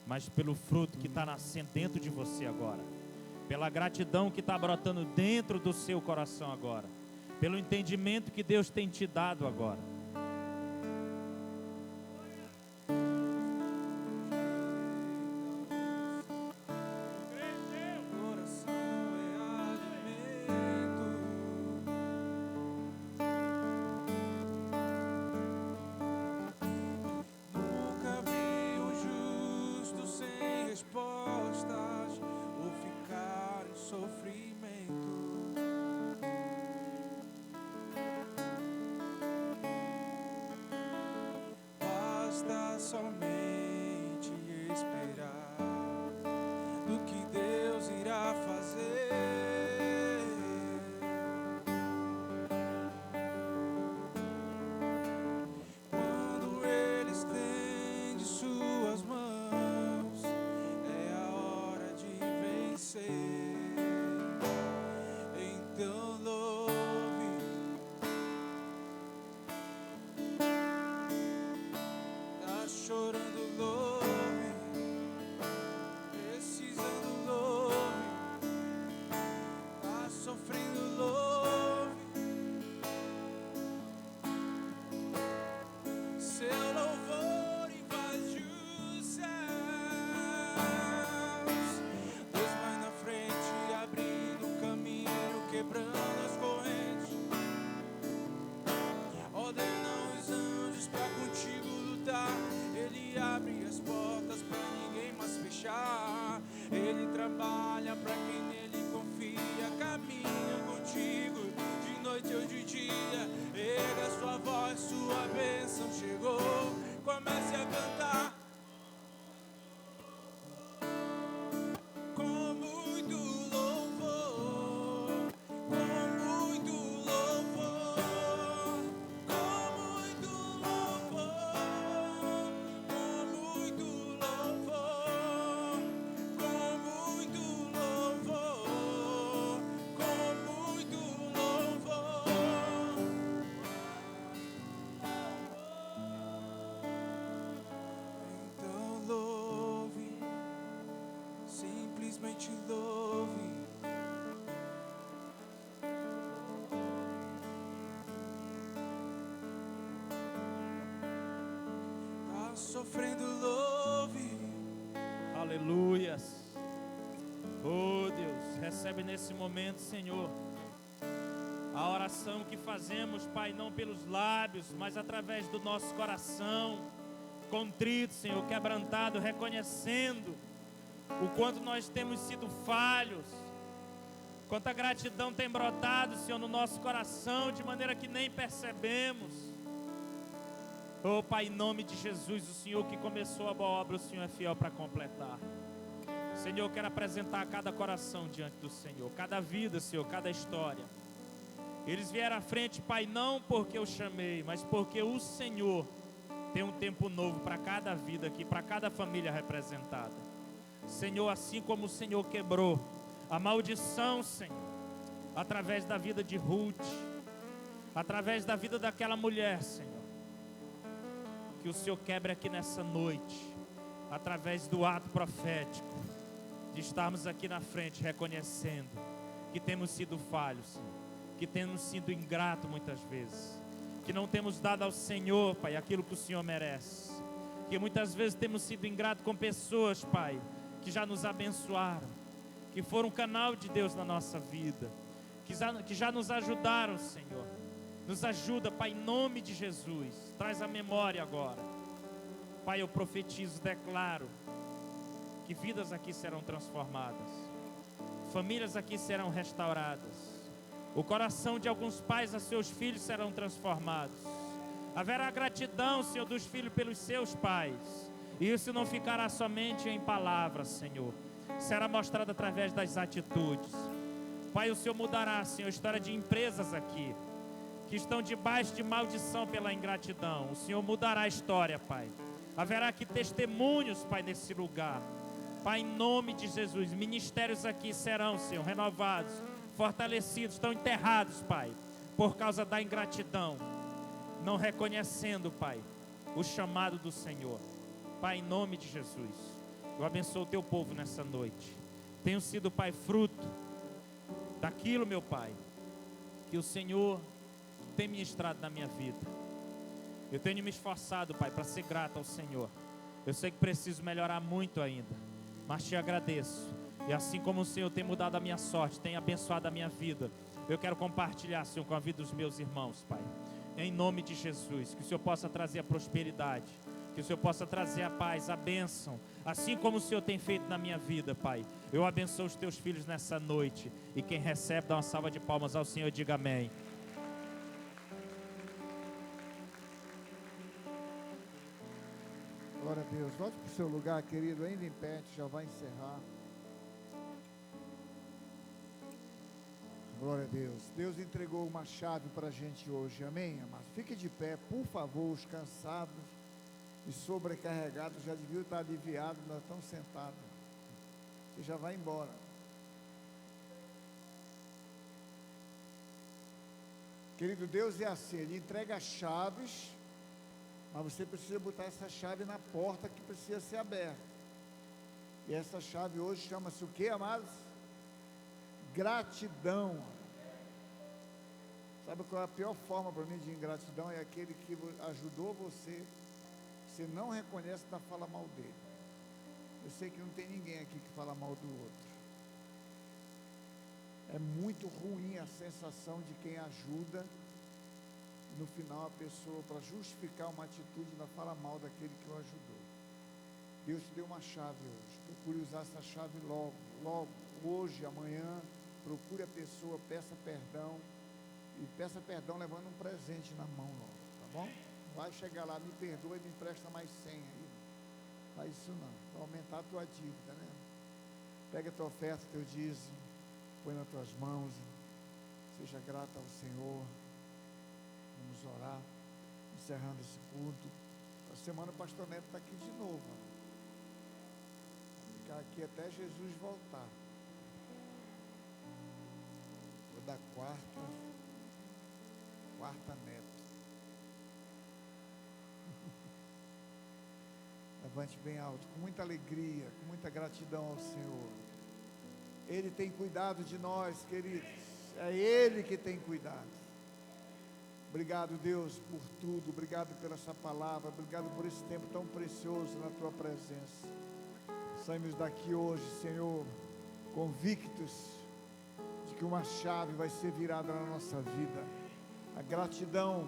mas pelo fruto que está nascendo dentro de você agora. Pela gratidão que está brotando dentro do seu coração agora. Pelo entendimento que Deus tem te dado agora. Nunca vi um justo sem respostas ou ficar em sofrimento. Basta somente esperar no que Deus irá fazer. Quando Ele estende suas mãos, é a hora de vencer. Então louve, tá chorando, louve, precisando, louve, tá sofrendo, louve. Seu louvor invade os céus. Deus vai na frente, abrindo o caminho, quebrando as correntes. Ordena os anjos pra contigo lutar. Ele abre as portas pra ninguém mais fechar. Ele trabalha pra quem nele confia. Caminha contigo de noite ou de dia. Erga sua voz, sua bênção chegou. Comece a cantar com muito louvor, com muito louvor, com muito louvor, com muito louvor, com muito louvor, com muito louvor. Então louve, simplesmente louve. Tá sofrendo, louve. Aleluias. Oh Deus, recebe nesse momento, Senhor, a oração que fazemos, Pai, não pelos lábios, mas através do nosso coração, contrito, Senhor, quebrantado, reconhecendo o quanto nós temos sido falhos, quanta gratidão tem brotado, Senhor, no nosso coração, de maneira que nem percebemos. Oh Pai, em nome de Jesus, o Senhor que começou a boa obra, o Senhor é fiel para completar. Senhor, eu quero apresentar cada coração diante do Senhor, cada vida, Senhor, cada história. Eles vieram à frente, Pai, não porque eu chamei, mas porque o Senhor tem um tempo novo para cada vida aqui, para cada família representada. Senhor, assim como o Senhor quebrou a maldição, Senhor, através da vida de Ruth, através da vida daquela mulher, Senhor, que o Senhor quebre aqui nessa noite, através do ato profético, de estarmos aqui na frente reconhecendo que temos sido falhos, Senhor, que temos sido ingrato muitas vezes, que não temos dado ao Senhor, Pai, aquilo que o Senhor merece, que muitas vezes temos sido ingrato com pessoas, Pai, que já nos abençoaram, que foram canal de Deus na nossa vida, que já nos ajudaram, Senhor. Nos ajuda, Pai, em nome de Jesus. Traz a memória agora. Pai, eu profetizo, declaro que vidas aqui serão transformadas, famílias aqui serão restauradas, o coração de alguns pais a seus filhos serão transformados. Haverá gratidão, Senhor, dos filhos pelos seus pais. E isso não ficará somente em palavras, Senhor. Será mostrado através das atitudes. Pai, o Senhor mudará, Senhor, a história de empresas aqui que estão debaixo de maldição pela ingratidão. O Senhor mudará a história, Pai. Haverá aqui testemunhos, Pai, nesse lugar. Pai, em nome de Jesus, ministérios aqui serão, Senhor, renovados, fortalecidos, estão enterrados, Pai, por causa da ingratidão, não reconhecendo, Pai, o chamado do Senhor. Pai, em nome de Jesus, eu abençoo o teu povo nessa noite. Tenho sido, Pai, fruto daquilo, meu Pai, que o Senhor tem ministrado na minha vida. Eu tenho me esforçado, Pai, para ser grato ao Senhor. Eu sei que preciso melhorar muito ainda, mas te agradeço. E assim como o Senhor tem mudado a minha sorte, tem abençoado a minha vida, eu quero compartilhar, Senhor, com a vida dos meus irmãos, Pai. Em nome de Jesus, que o Senhor possa trazer a prosperidade, que o Senhor possa trazer a paz, a bênção, assim como o Senhor tem feito na minha vida, Pai. Eu abençoo os teus filhos nessa noite. E quem recebe, dá uma salva de palmas ao Senhor e diga amém. Glória a Deus. Volte para o seu lugar, querido, ainda em pé, a gente já vai encerrar. Glória a Deus. Deus entregou uma chave para a gente hoje, amém, amados? Fique de pé, por favor. Os cansados e sobrecarregados já deviam estar aliviados, nós estamos sentados. Você já vai embora. Querido, Deus é assim, Ele entrega as chaves, mas você precisa botar essa chave na porta que precisa ser aberta. E essa chave hoje chama-se o que, amados? Gratidão. Sabe qual é a pior forma para mim de ingratidão? É aquele que ajudou você, você não reconhece, ainda fala mal dele. Eu sei que não tem ninguém aqui que fala mal do outro. É muito ruim a sensação de quem ajuda, no final a pessoa, para justificar uma atitude, ainda fala mal daquele que o ajudou. Deus te deu uma chave hoje. Procure usar essa chave logo, hoje, amanhã. Procure a pessoa, peça perdão. E peça perdão levando um presente na mão logo, tá bom? Vai chegar lá, me perdoa e me empresta mais 100 aí. Faz isso não, vai aumentar a tua dívida, né? Pega a tua oferta, teu dízimo, põe nas tuas mãos, seja grata ao Senhor. Vamos orar, encerrando esse culto. A semana o pastor Neto está aqui de novo. Vou ficar aqui até Jesus voltar. Vou dar quarta Neto. Levante bem alto, com muita alegria, com muita gratidão ao Senhor. Ele tem cuidado de nós, queridos. É Ele que tem cuidado. Obrigado, Deus, por tudo. Obrigado pela essa palavra. Obrigado por esse tempo tão precioso na Tua presença. Saímos daqui hoje, Senhor, convictos de que uma chave vai ser virada na nossa vida. A gratidão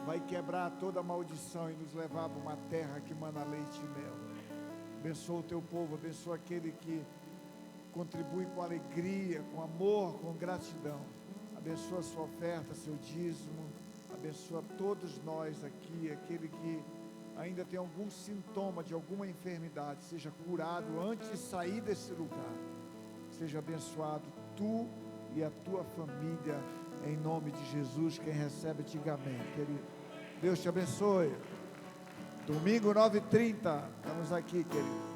vai quebrar toda a maldição e nos levar para uma terra que mana leite e mel. Abençoa o Teu povo, abençoa aquele que contribui com alegria, com amor, com gratidão. Abençoa a sua oferta, seu dízimo. Abençoa todos nós aqui, aquele que ainda tem algum sintoma de alguma enfermidade, seja curado antes de sair desse lugar. Seja abençoado tu e a tua família, em nome de Jesus. Quem recebe, diga amém, querido. Deus te abençoe. Domingo 9h30, estamos aqui, querido.